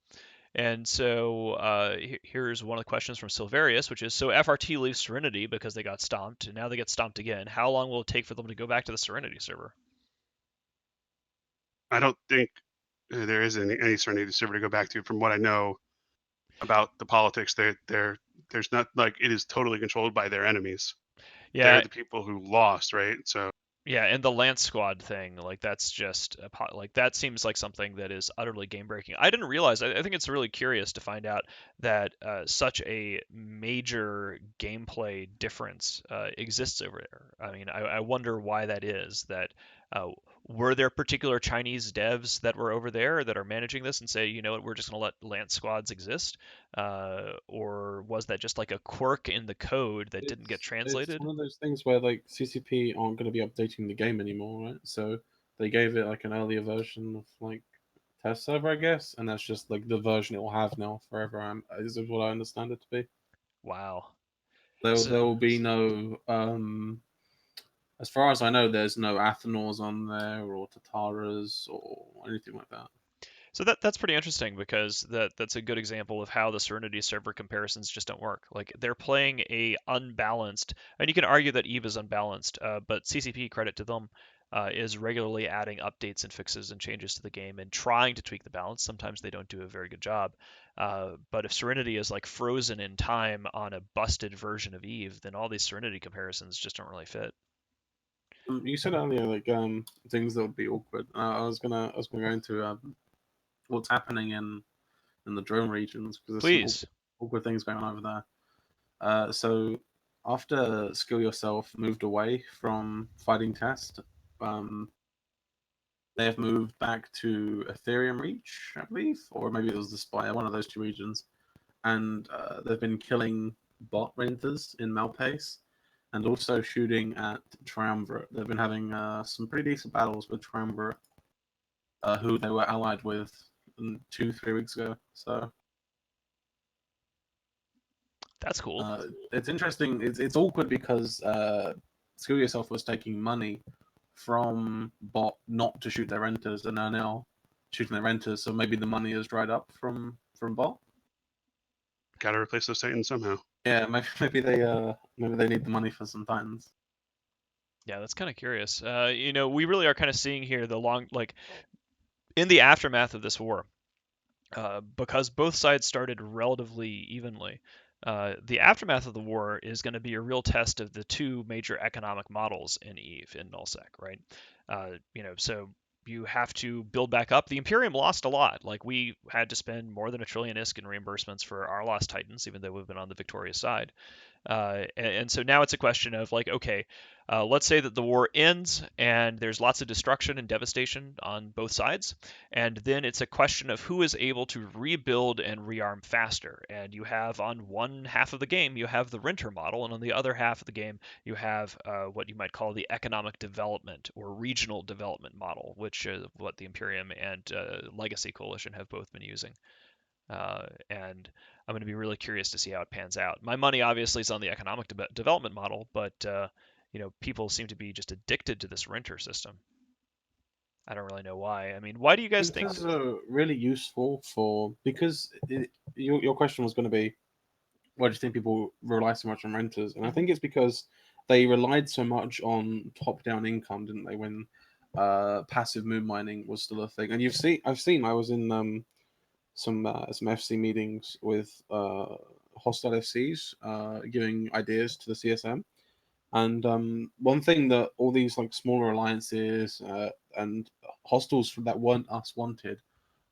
Speaker 2: And so here's one of the questions from Silverius, which is, so FRT leaves Serenity because they got stomped, and now they get stomped again. How long will it take for them to go back to the Serenity server?
Speaker 4: I don't think there is any Serenity server to go back to, from what I know about the politics. There's not, like, it is totally controlled by their enemies.
Speaker 2: Yeah,
Speaker 4: they're the people who lost, right? So
Speaker 2: yeah, and the Lance Squad thing, like that's just like that seems like something that is utterly game breaking. I didn't realize. I think it's really curious to find out that such a major gameplay difference exists over there. I mean, I wonder why that is. That were there particular Chinese devs that were over there that are managing this and say, you know what, we're just going to let Lance Squads exist, or was that just like a quirk in the code that didn't get translated?
Speaker 1: It's one of those things where like CCP aren't going to be updating the game anymore, right? So they gave it like an earlier version of like test server, I guess, and that's just like the version it will have now forever. Is what I understand it to be.
Speaker 2: Wow.
Speaker 1: There
Speaker 2: So,
Speaker 1: will be no as far as I know, there's no Athenors on there or Tataras or anything like that.
Speaker 2: So that's pretty interesting because that's a good example of how the Serenity server comparisons just don't work. Like they're playing a unbalanced, and you can argue that Eve is unbalanced, but CCP, credit to them, is regularly adding updates and fixes and changes to the game and trying to tweak the balance. Sometimes they don't do a very good job. But if Serenity is like frozen in time on a busted version of Eve, then all these Serenity comparisons just don't really fit.
Speaker 1: You said earlier like things that would be awkward. I was gonna go into what's happening in the drone regions because there's some
Speaker 2: Please.
Speaker 1: awkward things going on over there. So after Skill Yourself moved away from fighting Test, they have moved back to Ethereum Reach, I believe, or maybe it was the Spire, one of those two regions, and they've been killing bot renters in Malpace and also shooting at Triumvirate. They've been having some pretty decent battles with Triumvirate, who they were allied with 2-3 weeks ago. So
Speaker 2: That's cool.
Speaker 1: it's interesting. It's awkward because Skill Yourself was taking money from bot not to shoot their renters, and are now shooting their renters. So maybe the money has dried up from bot.
Speaker 4: got to replace those Titans somehow.
Speaker 1: Yeah, maybe they need the money for some Titans.
Speaker 2: Yeah, that's kind of curious. You know, we really are kind of seeing here the long, like, in the aftermath of this war, because both sides started relatively evenly. The aftermath of the war is going to be a real test of the two major economic models in Eve, in nullsec, right? You know, so you have to build back up. The Imperium lost a lot. Like we had to spend more than $1 trillion ISK in reimbursements for our lost Titans, even though we've been on the victorious side. And so now it's a question of like, okay, let's say that the war ends and there's lots of destruction and devastation on both sides. And then it's a question of who is able to rebuild and rearm faster. And you have on one half of the game, you have the renter model. And on the other half of the game, you have what you might call the economic development or regional development model, which is what the Imperium and Legacy Coalition have both been using. And I'm going to be really curious to see how it pans out. My money obviously is on the economic development model, but you know, people seem to be just addicted to this renter system. I don't really know why. I mean, why do you guys think?
Speaker 1: This is really useful because your question was going to be, why do you think people rely so much on renters? And I think it's because they relied so much on top-down income, didn't they? When passive moon mining was still a thing, and I was in some FC meetings with hostile FCs, giving ideas to the CSM. And one thing that all these like smaller alliances and hostiles that weren't us wanted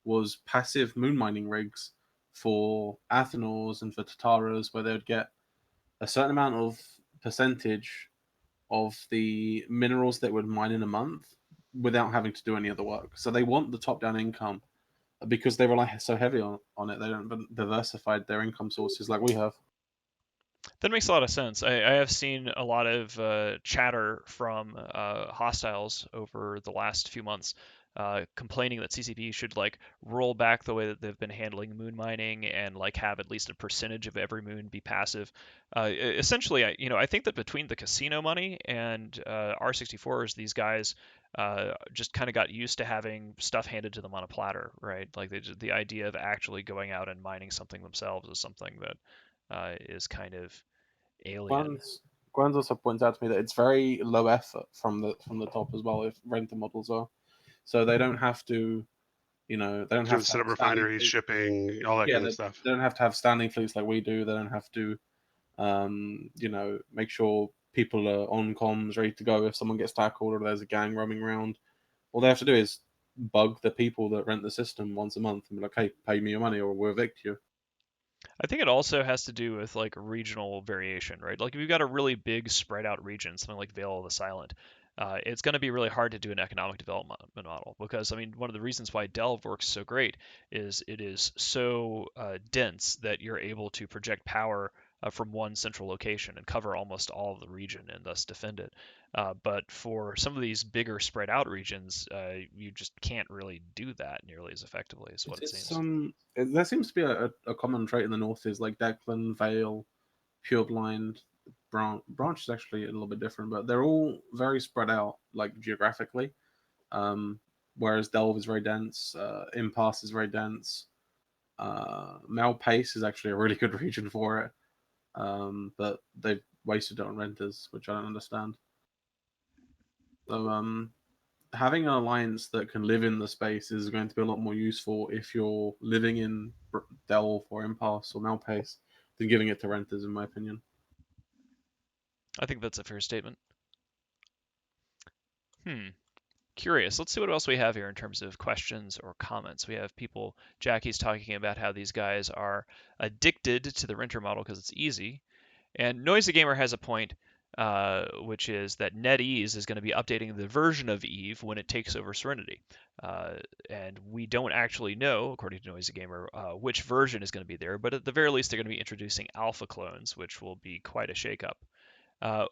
Speaker 1: was passive moon mining rigs for Athenors and for Tataras, where they would get a certain amount of percentage of the minerals that would mine in a month without having to do any other work. So they want the top-down income because they rely so heavy on it. They don't diversify their income sources like we have.
Speaker 2: That makes a lot of sense. I have seen a lot of chatter from hostiles over the last few months complaining that CCP should like roll back the way that they've been handling moon mining and like have at least a percentage of every moon be passive. Essentially, I think that between the casino money and R64s, these guys just kind of got used to having stuff handed to them on a platter, right? Like the idea of actually going out and mining something themselves is something that is kind of alien.
Speaker 1: Gwen's also points out to me that it's very low effort from the top as well. If renter models are, so they don't have to, they don't have to
Speaker 4: set
Speaker 1: have
Speaker 4: up refineries, shipping, all that kind of stuff.
Speaker 1: They don't have to have standing fleets like we do. They don't have to, make sure people are on comms ready to go if someone gets tackled or there's a gang roaming around. All they have to do is bug the people that rent the system once a month and be like, "Hey, pay me your money or we'll evict you."
Speaker 2: I think it also has to do with like regional variation, right? Like if you've got a really big spread out region, something like Vale of the Silent, it's going to be really hard to do an economic development model because I mean one of the reasons why Delve works so great is it is so dense that you're able to project power from one central location and cover almost all of the region and thus defend it. But for some of these bigger spread out regions, you just can't really do that nearly as effectively as what it seems.
Speaker 1: There seems to be a common trait in the north is like Declan, Vale, Pureblind, Branch is actually a little bit different, but they're all very spread out like geographically. Whereas Delve is very dense, Impasse is very dense. Malpace is actually a really good region for it, but they've wasted it on renters, which I don't understand. So having an alliance that can live in the space is going to be a lot more useful if you're living in Delve or Impasse or Malpace than giving it to renters, in my opinion.
Speaker 2: I think that's a fair statement. Curious. Let's see what else we have here in terms of questions or comments. We have people, Jackie's talking about how these guys are addicted to the renter model because it's easy. And Noisy Gamer has a point, which is that NetEase is going to be updating the version of Eve when it takes over Serenity. And we don't actually know, according to Noisy Gamer, which version is going to be there, but at the very least, they're going to be introducing alpha clones, which will be quite a shakeup.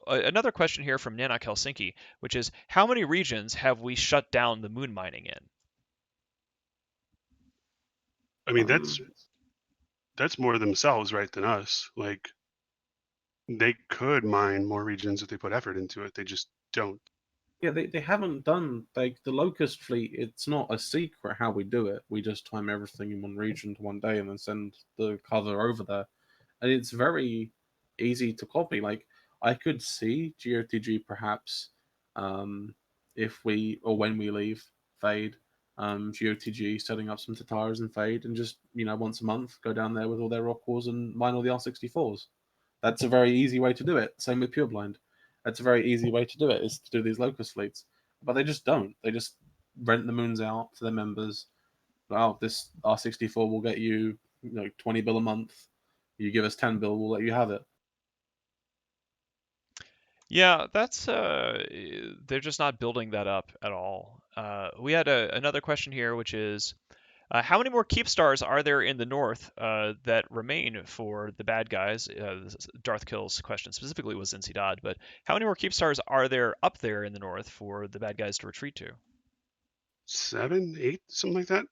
Speaker 2: Another question here from Nanak Helsinki, which is how many regions have we shut down the moon mining in?
Speaker 4: I mean, that's more themselves, right, than us. Like, they could mine more regions if they put effort into it. They just don't.
Speaker 1: Yeah, they haven't done like the Locust fleet. It's not a secret how we do it. We just time everything in one region to one day and then send the cover over there, and it's very easy to copy. Like I could see GOTG perhaps, if we or when we leave Fade, GOTG setting up some Tatars in Fade and just once a month go down there with all their rock cores and mine all the R64s. That's a very easy way to do it. Same with Pureblind. That's a very easy way to do it, is to do these Locust fleets. But they just don't. They just rent the moons out to their members. Wow, this R64 will get you, 20 bill a month. You give us 10 bill, we'll let you have it.
Speaker 2: Yeah, that's they're just not building that up at all. We had another question here, which is how many more keep stars are there in the north that remain for the bad guys? Darth Kill's question specifically was NC Dodd, but how many more keep stars are there up there in the north for the bad guys to retreat to?
Speaker 4: 7, 8, something like that.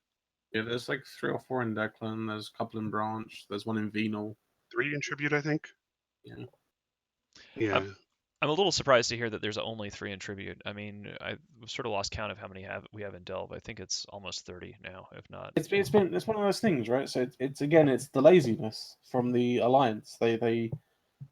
Speaker 1: Yeah, there's like 3 or 4 in Declan. There's a couple in Branch. There's one in Venal.
Speaker 4: 3 in Tribute, I think.
Speaker 1: Yeah.
Speaker 4: Yeah.
Speaker 2: I'm a little surprised to hear that there's only 3 in Tribute. I mean, I've sort of lost count of how many we have in Delve. I think it's almost 30 now, if not.
Speaker 1: It's one of those things, right? So it's the laziness from the Alliance. They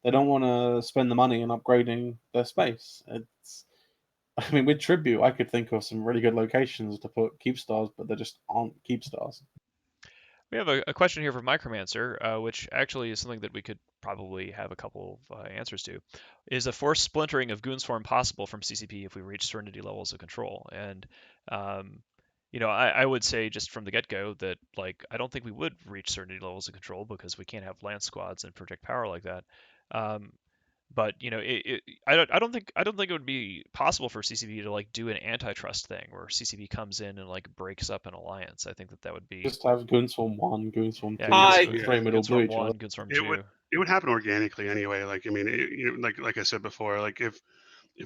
Speaker 1: don't want to spend the money in upgrading their space. I mean, with Tribute, I could think of some really good locations to put keep stars, but there just aren't keep stars.
Speaker 2: We have a question here from Micromancer, which actually is something that we could probably have a couple of answers to. Is a forced splintering of Goonswarm possible from CCP if we reach Serenity levels of control? And I would say just from the get-go that like I don't think we would reach Serenity levels of control because we can't have lance squads and project power like that. But I don't think it would be possible for CCP to like do an antitrust thing where CCP comes in and like breaks up an alliance. I think that would be
Speaker 1: Just have Goonswarm 1, Goonswarm 2,
Speaker 2: yeah,
Speaker 1: middle blue each other.
Speaker 2: Goonswarm 1, Goonswarm 2.
Speaker 4: It would happen organically anyway. Like I mean, like I said before, like if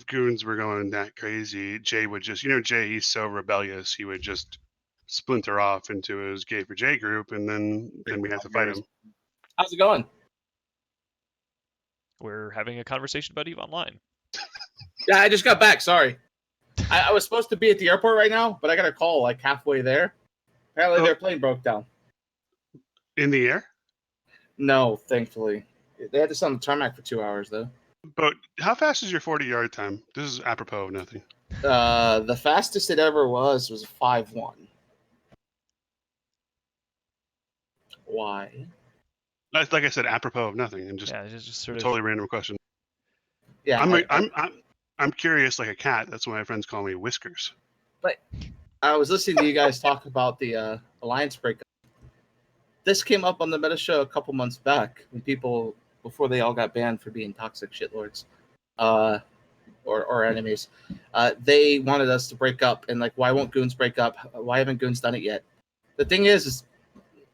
Speaker 4: goons were going that crazy, Jay would just Jay, he's so rebellious, he would just splinter off into his Gay for Jay group, and then we have to fight him.
Speaker 3: How's it going?
Speaker 2: We're having a conversation about EVE Online.
Speaker 3: Yeah, I just got back. Sorry. I was supposed to be at the airport right now, but I got a call like halfway there. Apparently their plane broke down.
Speaker 4: In the air?
Speaker 3: No, thankfully. They had to sit on the tarmac for 2 hours, though.
Speaker 4: But how fast is your 40-yard time? This is apropos of nothing.
Speaker 3: The fastest it ever was 5.1. Why?
Speaker 4: Like I said, apropos of nothing, and just
Speaker 2: sort of
Speaker 4: totally random question.
Speaker 3: Yeah,
Speaker 4: I'm curious like a cat. That's why my friends call me Whiskers.
Speaker 3: But I was listening to you guys talk about the alliance breakup. This came up on the Meta Show a couple months back when people, before they all got banned for being toxic shitlords, or enemies, they wanted us to break up, and like, why won't Goons break up? Why haven't Goons done it yet? The thing is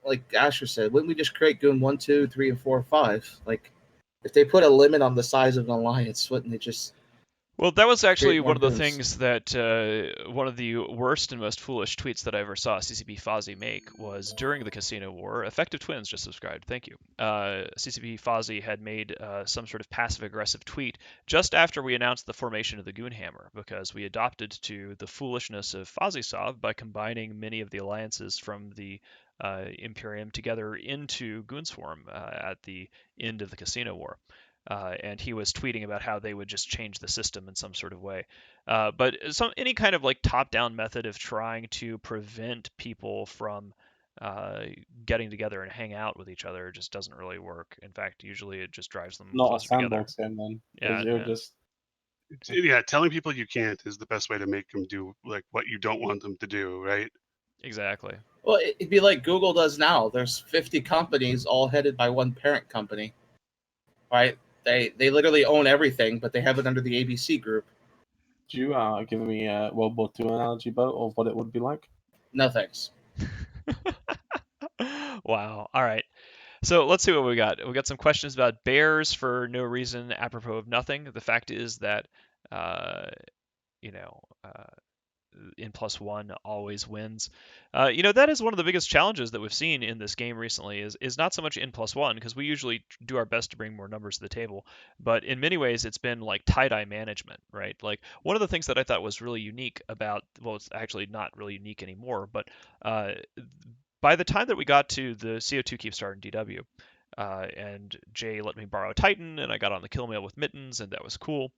Speaker 3: like Asher said, wouldn't we just create Goon 1, 2, 3, and 4, 5? Like, if they put a limit on the size of an alliance, wouldn't they just?
Speaker 2: Well, that was actually one of the things that one of the worst and most foolish tweets that I ever saw CCP Fozzie make was during the Casino War. Effective Twins just subscribed, thank you. CCP Fozzie had made some sort of passive-aggressive tweet just after we announced the formation of the Goonhammer, because we adopted to the foolishness of FozzieSov by combining many of the alliances from the Imperium together into Goonswarm at the end of the Casino War. And he was tweeting about how they would just change the system in some sort of way. But any kind of like top-down method of trying to prevent people from getting together and hang out with each other just doesn't really work. In fact, usually it just drives them
Speaker 1: not
Speaker 2: closer
Speaker 1: a sandbox
Speaker 2: together.
Speaker 1: game then.
Speaker 2: Yeah.
Speaker 4: Telling people you can't is the best way to make them do like what you don't want them to do, right?
Speaker 2: Exactly.
Speaker 3: Well, it'd be like Google does now. There's 50 companies all headed by one parent company, right? They literally own everything, but they have it under the ABC group.
Speaker 1: Do you give me a World War II analogy, Bo, of what it would be like?
Speaker 3: No thanks.
Speaker 2: Wow. All right. So let's see what we got. We got some questions about bears for no reason, apropos of nothing. The fact is that, N+1 always wins. That is one of the biggest challenges that we've seen in this game recently is not so much N+1, because we usually do our best to bring more numbers to the table, but in many ways it's been like tie-dye management, right? Like one of the things that I thought was really unique about, well, it's actually not really unique anymore, but by the time that we got to the CO2 keep starting DW, and Jay let me borrow Titan, and I got on the kill mail with Mittens, and that was cool,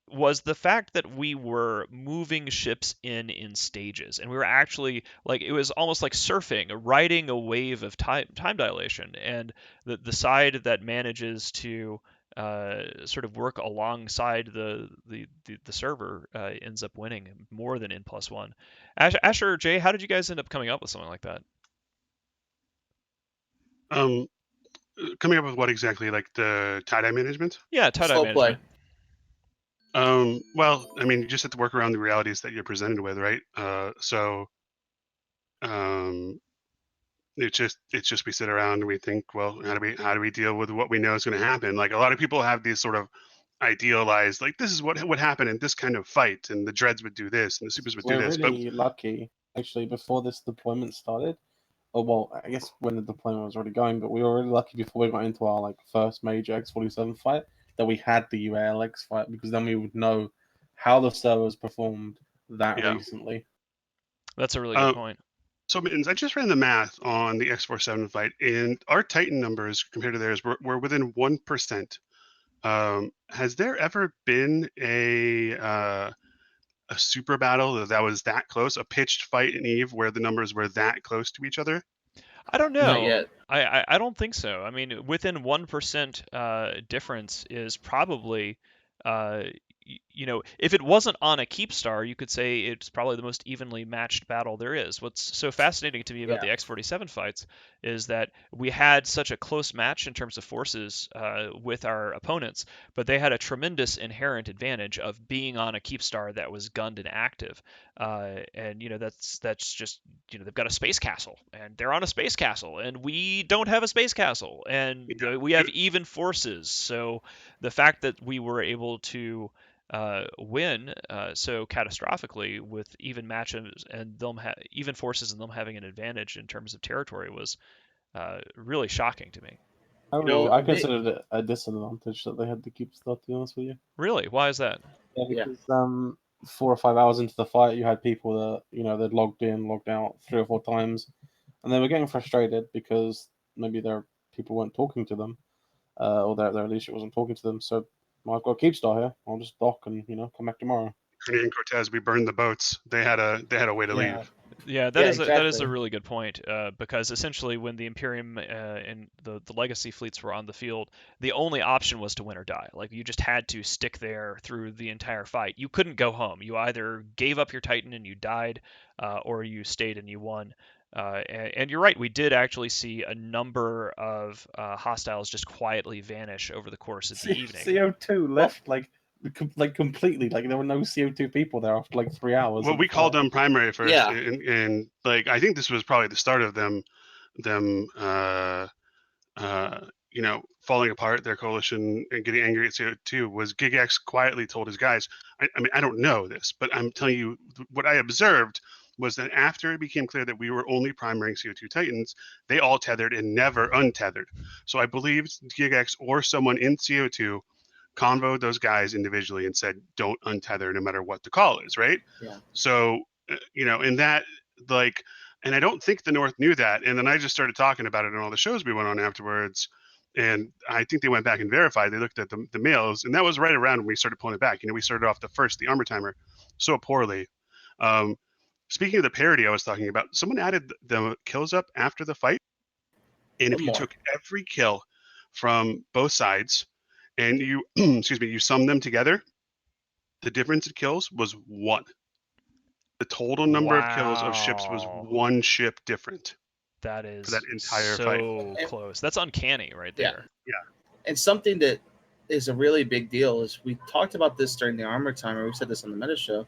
Speaker 2: was the fact that we were moving ships in stages, and we were actually, like, it was almost like surfing, riding a wave of time dilation, and the side that manages to sort of work alongside the server ends up winning more than N+1. Asher, Jay, how did you guys end up coming up with something like that?
Speaker 4: Coming up with what exactly? Like the tie-dye management?
Speaker 2: Yeah, tie-dye management.
Speaker 4: Well, I mean, you just have to work around the realities that you're presented with, right? It's just we sit around and we think, well, how do we deal with what we know is going to happen? Like a lot of people have these sort of idealized, like this is what would happen in this kind of fight, and the Dreads would do this, and the Supers would do this.
Speaker 1: We're really lucky, actually. Before this deployment started, well, I guess when the deployment was already going, but we were really lucky before we got into our first major X-47 fight that we had the UALX fight, because then we would know how the servers performed recently.
Speaker 2: That's a really good point.
Speaker 4: So, Mittens, I just ran the math on the X-47 fight, and our Titan numbers compared to theirs were within 1%. Has there ever been a super battle that was that close, a pitched fight in EVE where the numbers were that close to each other?
Speaker 2: I don't know.
Speaker 3: Not yet.
Speaker 2: I don't think so. I mean, within 1% difference is probably, if it wasn't on a keep star, you could say it's probably the most evenly matched battle there is. What's so fascinating to me about the X-47 fights is that we had such a close match in terms of forces with our opponents, but they had a tremendous inherent advantage of being on a keep star that was gunned and active. And that's just they've got a space castle, and they're on a space castle, and we don't have a space castle, and we have even forces. So the fact that we were able to win so catastrophically with even matches and even forces and them having an advantage in terms of territory was really shocking to me.
Speaker 1: I considered it a disadvantage that they had to keep stuff, to be honest with you.
Speaker 2: Really? Why is that?
Speaker 1: Yeah, because 4 or 5 hours into the fight, you had people that they'd logged in, logged out 3 or 4 times, and they were getting frustrated because maybe their people weren't talking to them, or their leadership wasn't talking to them. So, well, I've got a keep star here. I'll just dock and come back tomorrow.
Speaker 4: Kearney and Cortez, we burned the boats. They had a way to leave.
Speaker 2: Yeah, that is a really good point, because essentially when the Imperium and the Legacy fleets were on the field, the only option was to win or die. Like, you just had to stick there through the entire fight. You couldn't go home. You either gave up your Titan and you died, or you stayed and you won. And you're right, we did actually see a number of hostiles just quietly vanish over the course of the evening.
Speaker 1: CO2 left completely, there were no CO2 people there after 3 hours.
Speaker 4: Well, we called them primary first, and I think this was probably the start of them falling apart, their coalition, and getting angry at CO2. Was Gigax quietly told his guys, I mean, I don't know this, but I'm telling you what I observed was that after it became clear that we were only primarying CO2 Titans, they all tethered and never untethered. So I believed Gigax or someone in CO2 convoed those guys individually and said, don't untether no matter what the call is, right?
Speaker 3: Yeah.
Speaker 4: So, and that, and I don't think the North knew that. And then I just started talking about it in all the shows we went on afterwards. And I think they went back and verified. They looked at the mails, and that was right around when we started pulling it back. We started off the armor timer so poorly. Speaking of the parity I was talking about, someone added the kills up after the fight. And if you took every kill from both sides, and you you sum them together, the difference in kills was 1. The total number of kills of ships was 1 ship different.
Speaker 2: That is
Speaker 4: for that entire
Speaker 2: so
Speaker 4: fight.
Speaker 2: Close. That's uncanny right there.
Speaker 3: Yeah. And something that is a really big deal is we talked about this during the armor timer. We said this on the meta show.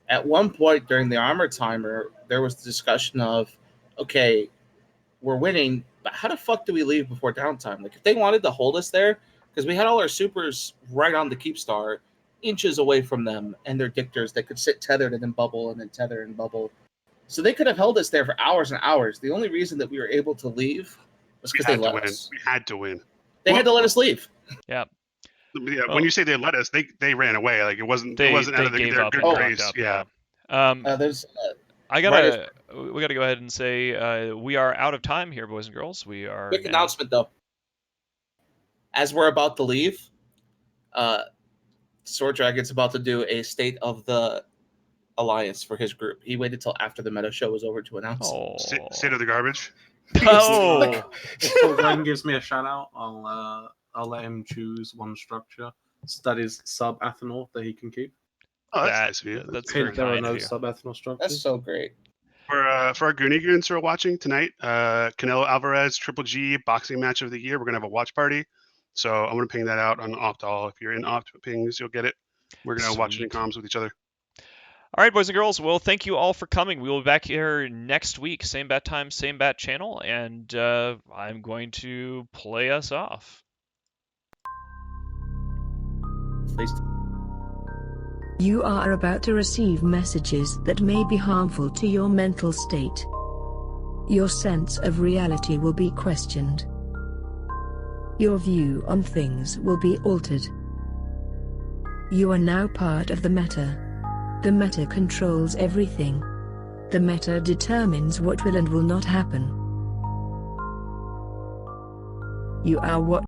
Speaker 3: At one point during the armor timer, there was the discussion of, okay, we're winning, but how the fuck do we leave before downtime? If they wanted to hold us there, because we had all our supers right on the keep star, inches away from them, and their dictors that could sit tethered and then bubble and then tether and bubble. So they could have held us there for hours and hours. The only reason that we were able to leave was because they let us.
Speaker 4: We had to win.
Speaker 3: They had to let us leave.
Speaker 2: Yeah.
Speaker 4: Yeah. Well, when you say they let us, they ran away. It wasn't out of their good grace. Yeah.
Speaker 2: We gotta go ahead and say we are out of time here, boys and girls. We are.
Speaker 3: Quick announcement though. As we're about to leave, Sword Dragon's about to do a state of the alliance for his group. He waited till after the meta show was over to announce.
Speaker 4: State of the garbage.
Speaker 2: Oh.
Speaker 1: If Glenn gives me a shout out, I'll let him choose one structure that is sub-Athanor that he can keep.
Speaker 4: Oh, that's nice of you.
Speaker 2: That's
Speaker 1: there are no sub-Athanor structures.
Speaker 3: That's so great.
Speaker 4: For our Goonie Goons who are watching tonight, Canelo Alvarez Triple G boxing match of the year. We're gonna have a watch party, so I'm gonna ping that out on Opt-All. If you're in Opt pings, you'll get it. We're gonna watch it in comms with each other.
Speaker 2: All right, boys and girls. Well, thank you all for coming. We will be back here next week, same bat time, same bat channel, and I'm going to play us off.
Speaker 3: Please.
Speaker 5: You are about to receive messages that may be harmful to your mental state. Your sense of reality will be questioned. Your view on things will be altered. You are now part of the meta. The meta controls everything. The meta determines what will and will not happen. You are watching